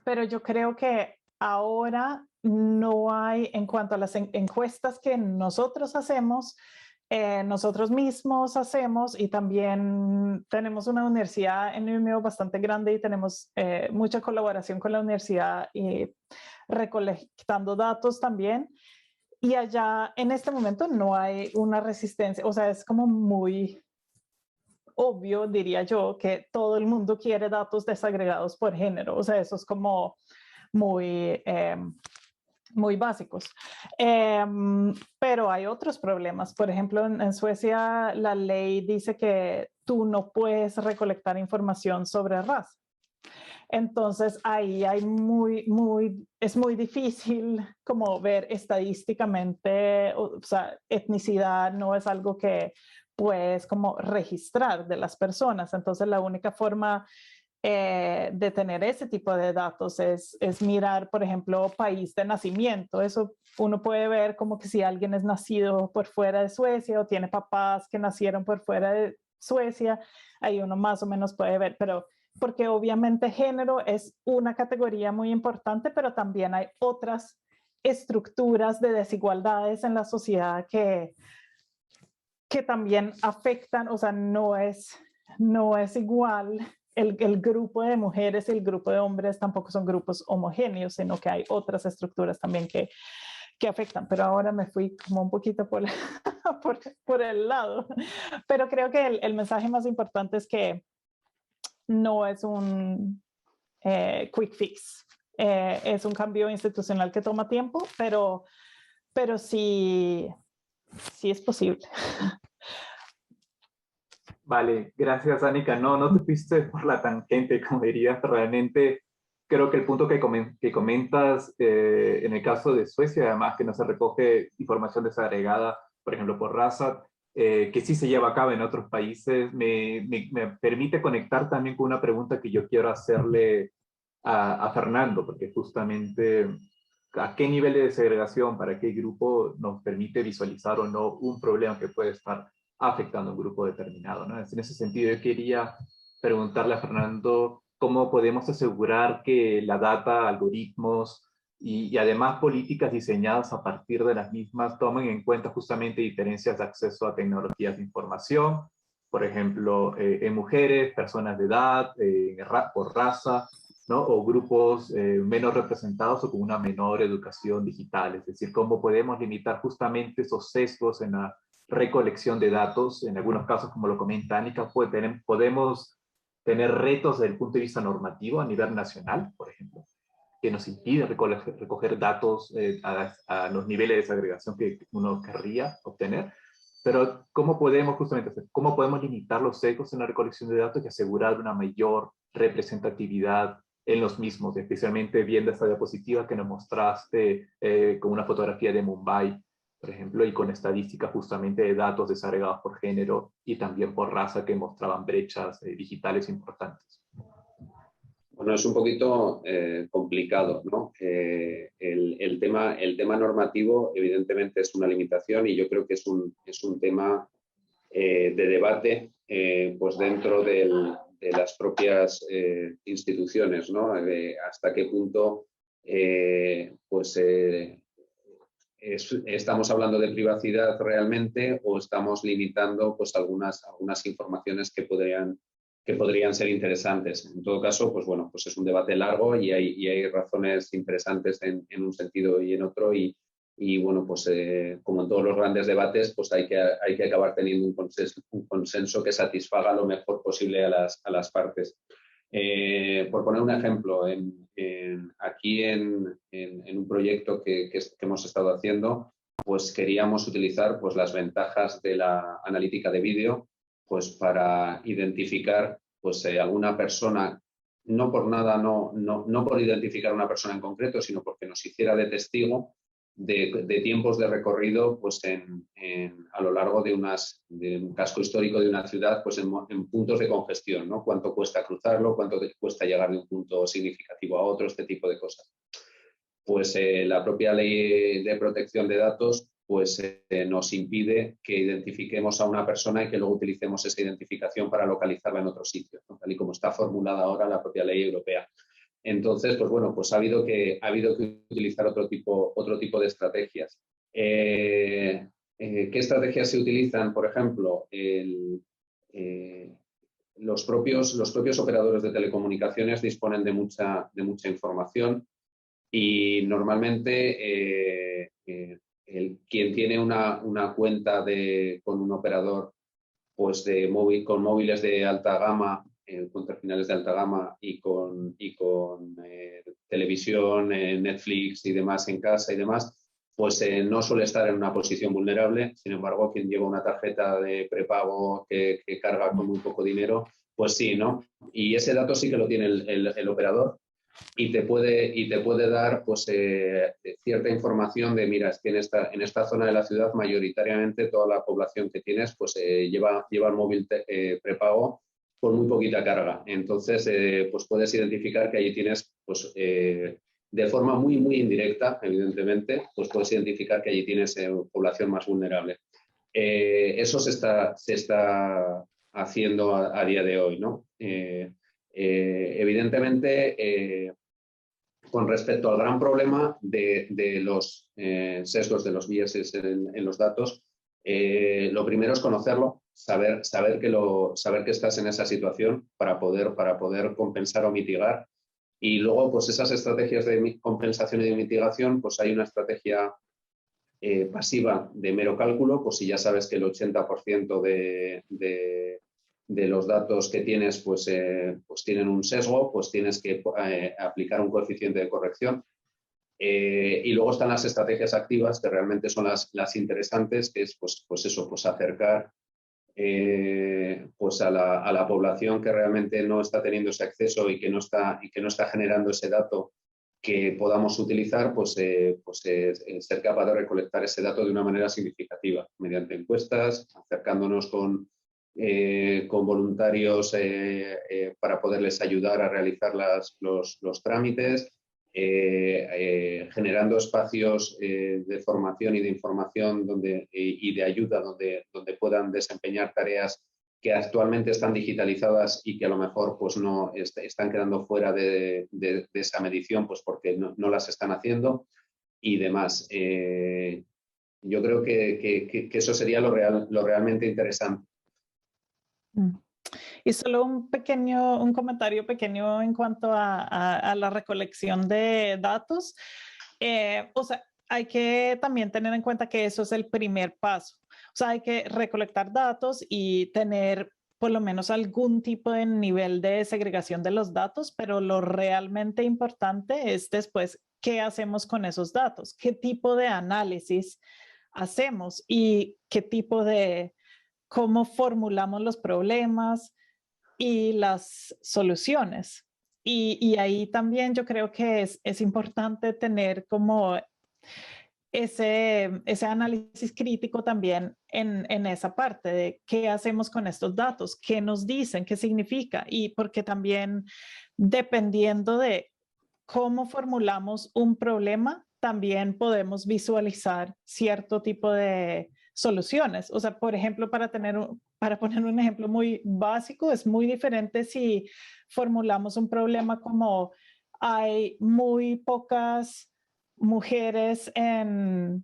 [SPEAKER 3] pero yo creo que ahora no hay, en cuanto a las encuestas que nosotros hacemos, nosotros mismos hacemos, y también tenemos una universidad en Umeå bastante grande y tenemos mucha colaboración con la universidad y recolectando datos también. Y allá en este momento no hay una resistencia, o sea, es como muy obvio, diría yo, que todo el mundo quiere datos desagregados por género, o sea, eso es como muy, muy básicos. Pero hay otros problemas. Por ejemplo, en Suecia la ley dice que tú no puedes recolectar información sobre raza. Entonces ahí hay es muy difícil como ver estadísticamente, o sea, etnicidad no es algo que puedes como registrar de las personas. Entonces la única forma de tener ese tipo de datos es mirar, por ejemplo, país de nacimiento. Eso uno puede ver como que si alguien es nacido por fuera de Suecia o tiene papás que nacieron por fuera de Suecia, ahí uno más o menos puede ver, pero porque obviamente género es una categoría muy importante, pero también hay otras estructuras de desigualdades en la sociedad que también afectan, o sea, no es igual el grupo de mujeres y el grupo de hombres tampoco son grupos homogéneos, sino que hay otras estructuras también que afectan. Pero ahora me fui como un poquito por, por el lado. Pero creo que el mensaje más importante es que no es un quick fix. Es un cambio institucional que toma tiempo, pero sí es posible.
[SPEAKER 1] Vale, gracias, Anika. No te fuiste por la tangente, como dirías. Realmente creo que el punto que comentas en el caso de Suecia, además que no se recoge información desagregada, por ejemplo, por raza, que sí se lleva a cabo en otros países, me permite conectar también con una pregunta que yo quiero hacerle a Fernando, porque justamente a qué nivel de segregación, para qué grupo nos permite visualizar o no un problema que puede estar afectando a un grupo determinado, ¿no? En ese sentido, yo quería preguntarle a Fernando cómo podemos asegurar que la data, algoritmos y además políticas diseñadas a partir de las mismas tomen en cuenta justamente diferencias de acceso a tecnologías de información, por ejemplo, en mujeres, personas de edad, por raza, ¿no? O grupos menos representados o con una menor educación digital. Es decir, cómo podemos limitar justamente esos sesgos en la recolección de datos. En algunos casos, como lo comenta Anika, podemos tener retos desde el punto de vista normativo a nivel nacional, por ejemplo, que nos impide recoger datos a los niveles de desagregación que uno querría obtener. Pero ¿cómo podemos justamente hacer? ¿Cómo podemos limitar los sesgos en la recolección de datos y asegurar una mayor representatividad en los mismos? Especialmente viendo esta diapositiva que nos mostraste con una fotografía de Mumbai, por ejemplo, y con estadísticas justamente de datos desagregados por género y también por raza que mostraban brechas digitales importantes.
[SPEAKER 2] Bueno, es un poquito complicado, ¿no? El tema normativo evidentemente es una limitación y yo creo que es un tema de debate pues dentro de las propias instituciones, ¿no? Hasta qué punto estamos hablando de privacidad realmente o estamos limitando pues algunas informaciones que podrían ser interesantes. En todo caso, pues bueno, pues es un debate largo y hay razones interesantes en un sentido y en otro y bueno, pues como en todos los grandes debates, pues hay que acabar teniendo un consenso que satisfaga lo mejor posible a las partes. Por poner un ejemplo, aquí en un proyecto que hemos estado haciendo, pues queríamos utilizar pues las ventajas de la analítica de vídeo pues para identificar pues alguna persona, no por nada, no por identificar a una persona en concreto, sino porque nos hiciera de testigo de tiempos de recorrido pues a lo largo de un casco histórico de una ciudad pues en puntos de congestión, ¿no? Cuánto cuesta cruzarlo, cuánto cuesta llegar de un punto significativo a otro, este tipo de cosas. Pues la propia ley de protección de datos pues nos impide que identifiquemos a una persona y que luego utilicemos esa identificación para localizarla en otro sitio, ¿no? Tal y como está formulada ahora la propia ley europea. Entonces, pues bueno, pues ha habido que utilizar otro tipo de estrategias. ¿Qué estrategias se utilizan? Por ejemplo, los propios operadores de telecomunicaciones disponen de mucha información y normalmente quien tiene una cuenta con un operador pues con móviles de alta gama, con terminales de alta gama y con televisión, Netflix y demás en casa y demás, pues no suele estar en una posición vulnerable. Sin embargo, quien lleva una tarjeta de prepago que carga con muy poco dinero, pues sí, ¿no? Y ese dato sí que lo tiene el operador y te puede dar pues cierta información de, mira, es que en esta zona de la ciudad mayoritariamente toda la población que tienes pues lleva el móvil prepago con muy poquita carga. Entonces, pues puedes identificar que allí tienes, pues de forma muy, muy indirecta, evidentemente, pues puedes identificar que allí tienes población más vulnerable. Eso se está haciendo a día de hoy, ¿no? Evidentemente, con respecto al gran problema de los sesgos de los biases en los datos, lo primero es conocerlo, saber que estás en esa situación para poder compensar o mitigar. Y luego, pues esas estrategias de compensación y de mitigación, pues hay una estrategia pasiva de mero cálculo, pues si ya sabes que el 80% de los datos que tienes pues tienen un sesgo, pues tienes que aplicar un coeficiente de corrección. Y luego están las estrategias activas, que realmente son las interesantes, que es pues acercar pues a la población que realmente no está teniendo ese acceso y que no está generando ese dato que podamos utilizar, pues ser capaz de recolectar ese dato de una manera significativa, mediante encuestas, acercándonos con voluntarios para poderles ayudar a realizar los trámites, generando espacios de formación y de información y de ayuda donde puedan desempeñar tareas que actualmente están digitalizadas y que a lo mejor pues no están quedando fuera de esa medición pues porque no las están haciendo y demás. Yo creo que eso sería lo realmente interesante.
[SPEAKER 3] Y solo un comentario pequeño en cuanto a la recolección de datos. O sea, hay que también tener en cuenta que eso es el primer paso. O sea, hay que recolectar datos y tener por lo menos algún tipo de nivel de segregación de los datos, pero lo realmente importante es después qué hacemos con esos datos, qué tipo de análisis hacemos y qué tipo de, cómo formulamos los problemas y las soluciones. Y ahí también yo creo que es importante tener como ese análisis crítico también en esa parte de qué hacemos con estos datos, qué nos dicen, qué significa, y porque también dependiendo de cómo formulamos un problema, también podemos visualizar cierto tipo de soluciones. O sea, por ejemplo, para poner un ejemplo muy básico, es muy diferente si formulamos un problema como hay muy pocas mujeres en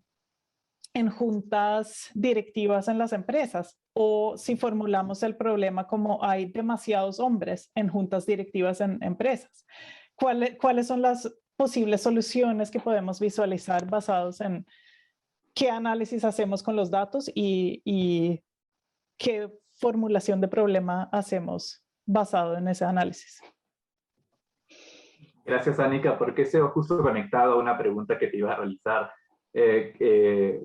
[SPEAKER 3] juntas directivas en las empresas, o si formulamos el problema como hay demasiados hombres en juntas directivas en empresas. ¿Cuáles son las posibles soluciones que podemos visualizar basados en qué análisis hacemos con los datos y qué formulación de problema hacemos basado en ese análisis?
[SPEAKER 1] Gracias, Anika, porque ese va justo conectado a una pregunta que te iba a realizar.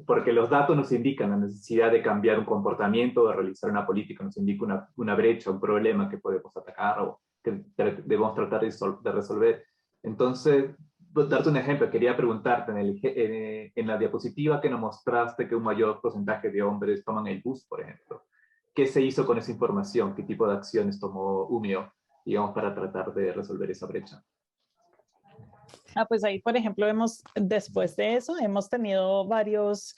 [SPEAKER 1] Porque los datos nos indican la necesidad de cambiar un comportamiento, de realizar una política, nos indica una brecha, un problema que podemos atacar o que debemos tratar de resolver. Entonces, darte un ejemplo, quería preguntarte, en la diapositiva que nos mostraste que un mayor porcentaje de hombres toman el bus, por ejemplo, ¿qué se hizo con esa información? ¿Qué tipo de acciones tomó UMIO, digamos, para tratar de resolver esa brecha?
[SPEAKER 3] Pues ahí, por ejemplo, después de eso, hemos tenido varios,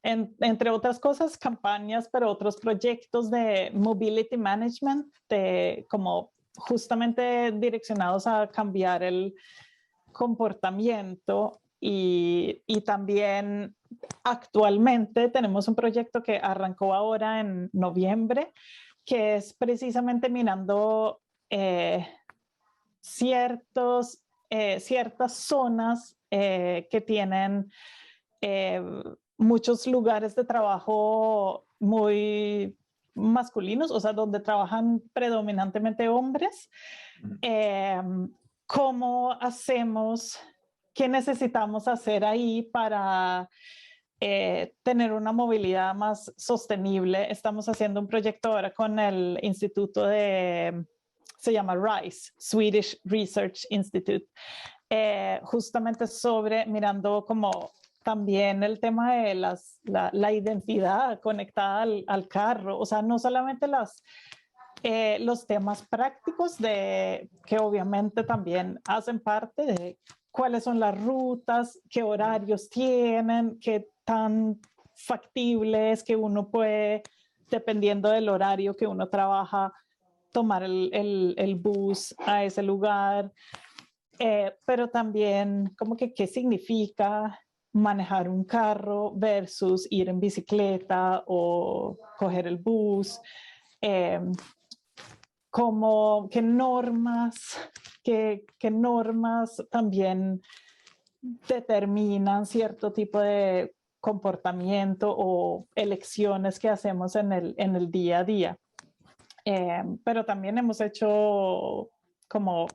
[SPEAKER 3] entre otras cosas, campañas, pero otros proyectos de mobility management, como justamente direccionados a cambiar el comportamiento y también actualmente tenemos un proyecto que arrancó ahora en noviembre, que es precisamente mirando ciertas zonas que tienen muchos lugares de trabajo muy masculinos, o sea, donde trabajan predominantemente hombres. ¿Cómo hacemos? ¿Qué necesitamos hacer ahí para tener una movilidad más sostenible? Estamos haciendo un proyecto ahora con el instituto se llama RISE, Swedish Research Institute, justamente mirando como también el tema de la identidad conectada al carro, o sea, no solamente los temas prácticos que obviamente también hacen parte de cuáles son las rutas, qué horarios tienen, qué tan factibles que uno puede, dependiendo del horario que uno trabaja, tomar el bus a ese lugar, pero también como que qué significa manejar un carro versus ir en bicicleta o coger el bus, qué normas también determinan cierto tipo de comportamiento o elecciones que hacemos en el día a día. Pero también hemos hecho como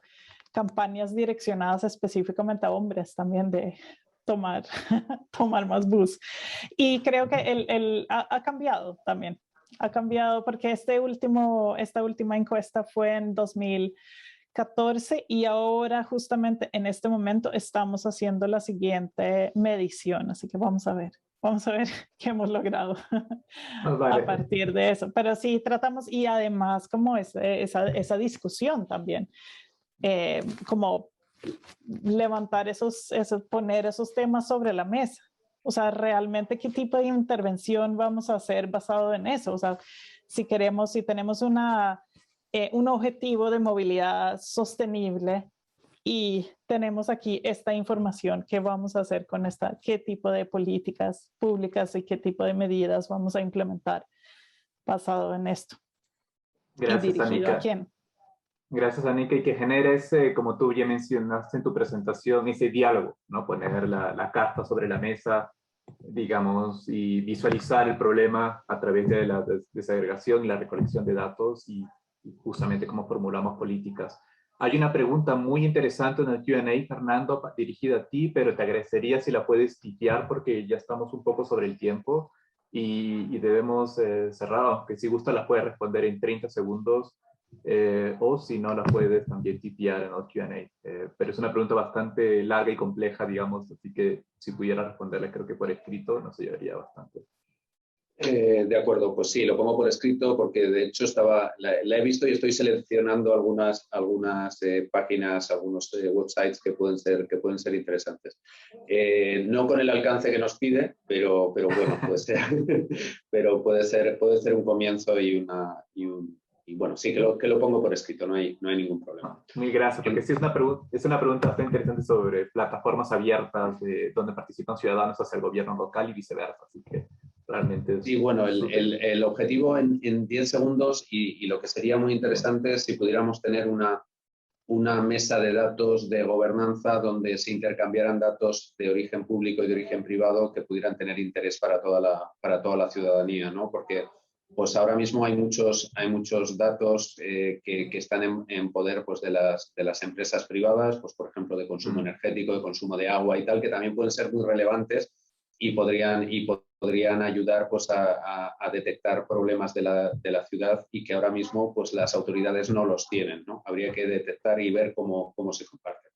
[SPEAKER 3] campañas direccionadas específicamente a hombres también de tomar más bus. Y creo que ha cambiado también. Ha cambiado porque esta última encuesta fue en 2014 y ahora justamente en este momento estamos haciendo la siguiente medición. Así que vamos a ver qué hemos logrado
[SPEAKER 1] Vale.
[SPEAKER 3] a partir de eso. Pero sí tratamos, y además como esa discusión también, como levantar poner esos temas sobre la mesa. O sea, realmente qué tipo de intervención vamos a hacer basado en eso. O sea, si tenemos un objetivo de movilidad sostenible y tenemos aquí esta información, ¿qué vamos a hacer con qué tipo de políticas públicas y qué tipo de medidas vamos a implementar basado en esto?
[SPEAKER 1] Gracias,
[SPEAKER 3] ¿Y dirigido
[SPEAKER 1] Anika.
[SPEAKER 3] a quién?
[SPEAKER 1] Gracias, Anika, y que genere como tú ya mencionaste en tu presentación, ese diálogo, ¿no? Poner la carta sobre la mesa, digamos, y visualizar el problema a través de la desagregación y la recolección de datos y justamente cómo formulamos políticas. Hay una pregunta muy interesante en el Q&A, Fernando, dirigida a ti, pero te agradecería si la puedes tipear porque ya estamos un poco sobre el tiempo y debemos cerrar, aunque si gusta la puedes responder en 30 segundos o si no la puedes también tipear en el Q&A. Pero es una pregunta bastante larga y compleja, digamos, así que si pudiera responderla creo que por escrito nos ayudaría bastante.
[SPEAKER 2] De acuerdo, pues sí, lo pongo por escrito porque de hecho la he visto y estoy seleccionando algunas páginas, algunos websites que pueden ser interesantes. No con el alcance que nos pide, pero bueno, puede ser, pero puede ser un comienzo y bueno, sí que lo pongo por escrito, no hay ningún problema.
[SPEAKER 1] Mil gracias, porque sí es una pregunta bastante interesante sobre plataformas abiertas donde participan ciudadanos hacia el gobierno local y viceversa, así que realmente es...
[SPEAKER 2] Sí, bueno, el objetivo en 10 segundos y lo que sería muy interesante es si pudiéramos tener una mesa de datos de gobernanza donde se intercambiaran datos de origen público y de origen privado que pudieran tener interés para toda la ciudadanía, ¿no? Porque pues ahora mismo hay muchos datos que están en poder pues, de las empresas privadas, pues, por ejemplo, de consumo energético, de consumo de agua y tal, que también pueden ser muy relevantes y podrían ayudar pues, a detectar problemas de la ciudad y que ahora mismo pues, las autoridades no los tienen, ¿no? Habría que detectar y ver cómo se comparten.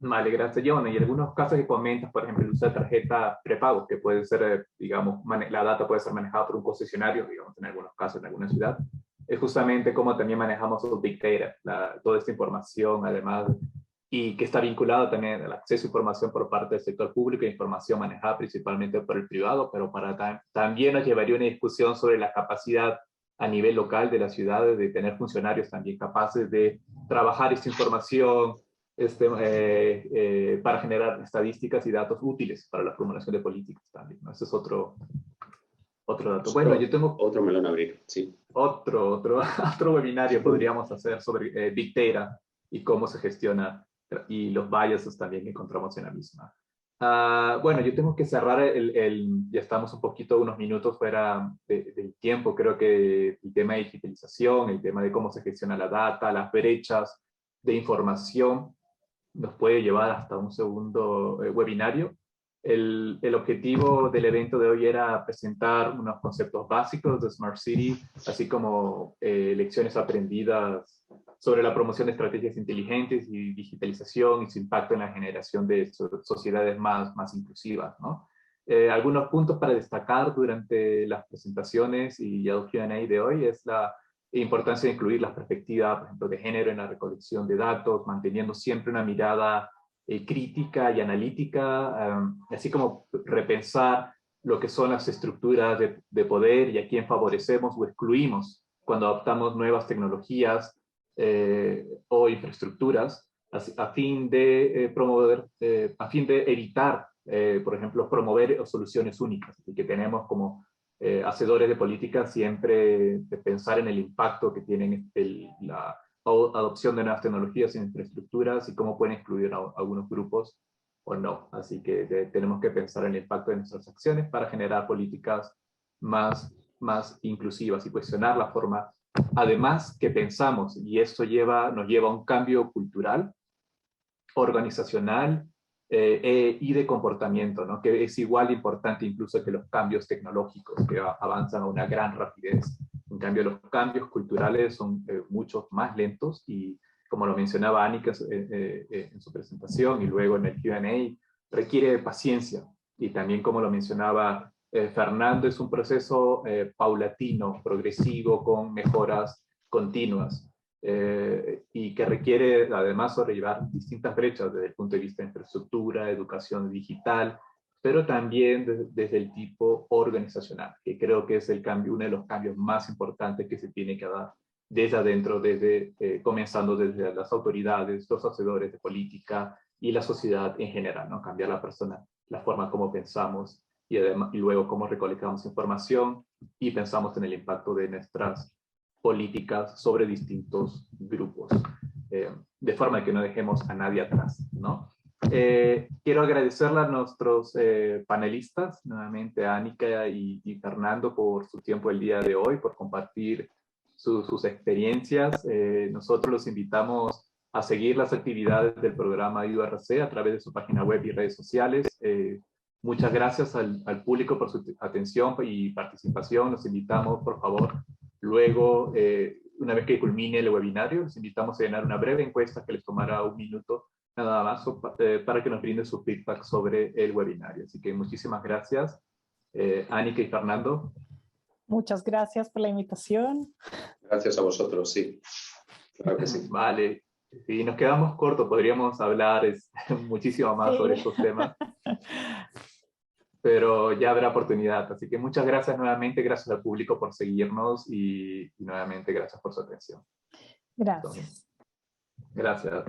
[SPEAKER 1] Vale, gracias. Y bueno, y algunos casos que comentas, por ejemplo, el uso de tarjeta prepago, que puede ser, digamos, la data puede ser manejada por un concesionario, digamos, en algunos casos, en alguna ciudad. Es justamente cómo también manejamos el Big Data, toda esta información, además, y que está vinculado también al acceso a información por parte del sector público e información manejada principalmente por el privado, pero también nos llevaría una discusión sobre la capacidad a nivel local de las ciudades de tener funcionarios también capaces de trabajar esta información, para generar estadísticas y datos útiles para la formulación de políticas también, ¿no? Ese es otro dato. Bueno, yo tengo
[SPEAKER 2] otro melón a abrir, sí.
[SPEAKER 1] otro webinario podríamos hacer sobre Big Data y cómo se gestiona y los biases también que encontramos en la misma. Bueno, yo tengo que cerrar ya estamos un poquito, unos minutos fuera del tiempo. Creo que el tema de digitalización, el tema de cómo se gestiona la data, las brechas de información, nos puede llevar hasta un segundo webinario. El objetivo del evento de hoy era presentar unos conceptos básicos de Smart City, así como lecciones aprendidas sobre la promoción de estrategias inteligentes y digitalización y su impacto en la generación de sociedades más inclusivas, ¿no? Algunos puntos para destacar durante las presentaciones y el Q&A de hoy es la importancia de incluir las perspectivas, por ejemplo, de género en la recolección de datos, manteniendo siempre una mirada crítica y analítica, así como repensar lo que son las estructuras de poder y a quién favorecemos o excluimos cuando adoptamos nuevas tecnologías o infraestructuras a fin de a fin de evitar, por ejemplo, promover soluciones únicas, y que tenemos como hacedores de política siempre de pensar en el impacto que tienen la adopción de nuevas tecnologías e infraestructuras y cómo pueden excluir a algunos grupos o no. Así que tenemos que pensar en el impacto de nuestras acciones para generar políticas más inclusivas y cuestionar la forma, además, que pensamos, y esto nos lleva a un cambio cultural, organizacional y de comportamiento, ¿no? Que es igual de importante incluso que los cambios tecnológicos que avanzan a una gran rapidez. En cambio, los cambios culturales son mucho más lentos y, como lo mencionaba Annika en su presentación y luego en el Q&A, requiere paciencia. Y también, como lo mencionaba Fernando, es un proceso paulatino, progresivo, con mejoras continuas. Y que requiere además sobrellevar distintas brechas desde el punto de vista de infraestructura, educación digital, pero también desde el tipo organizacional, que creo que es uno de los cambios más importantes que se tiene que dar desde adentro, comenzando desde las autoridades, los hacedores de política y la sociedad en general, ¿no? Cambiar la persona, la forma como pensamos y luego cómo recolectamos información y pensamos en el impacto de nuestras políticas sobre distintos grupos, de forma que no dejemos a nadie atrás, ¿no? Quiero agradecerle a nuestros panelistas, nuevamente a Annika y Fernando, por su tiempo el día de hoy, por compartir sus experiencias. Nosotros los invitamos a seguir las actividades del programa IURC a través de su página web y redes sociales. Muchas gracias al público por su atención y participación. Los invitamos, por favor, luego, una vez que culmine el webinario, los invitamos a llenar una breve encuesta que les tomará 1 minuto nada más para que nos brinden su feedback sobre el webinario. Así que muchísimas gracias, Anika y Fernando.
[SPEAKER 3] Muchas gracias por la invitación.
[SPEAKER 2] Gracias a vosotros, sí. Claro que sí.
[SPEAKER 1] Vale. Y nos quedamos cortos, podríamos hablar muchísimo más sobre estos temas. Pero ya habrá oportunidad. Así que muchas gracias nuevamente, gracias al público por seguirnos y nuevamente gracias por su atención.
[SPEAKER 3] Gracias.
[SPEAKER 1] Entonces, gracias.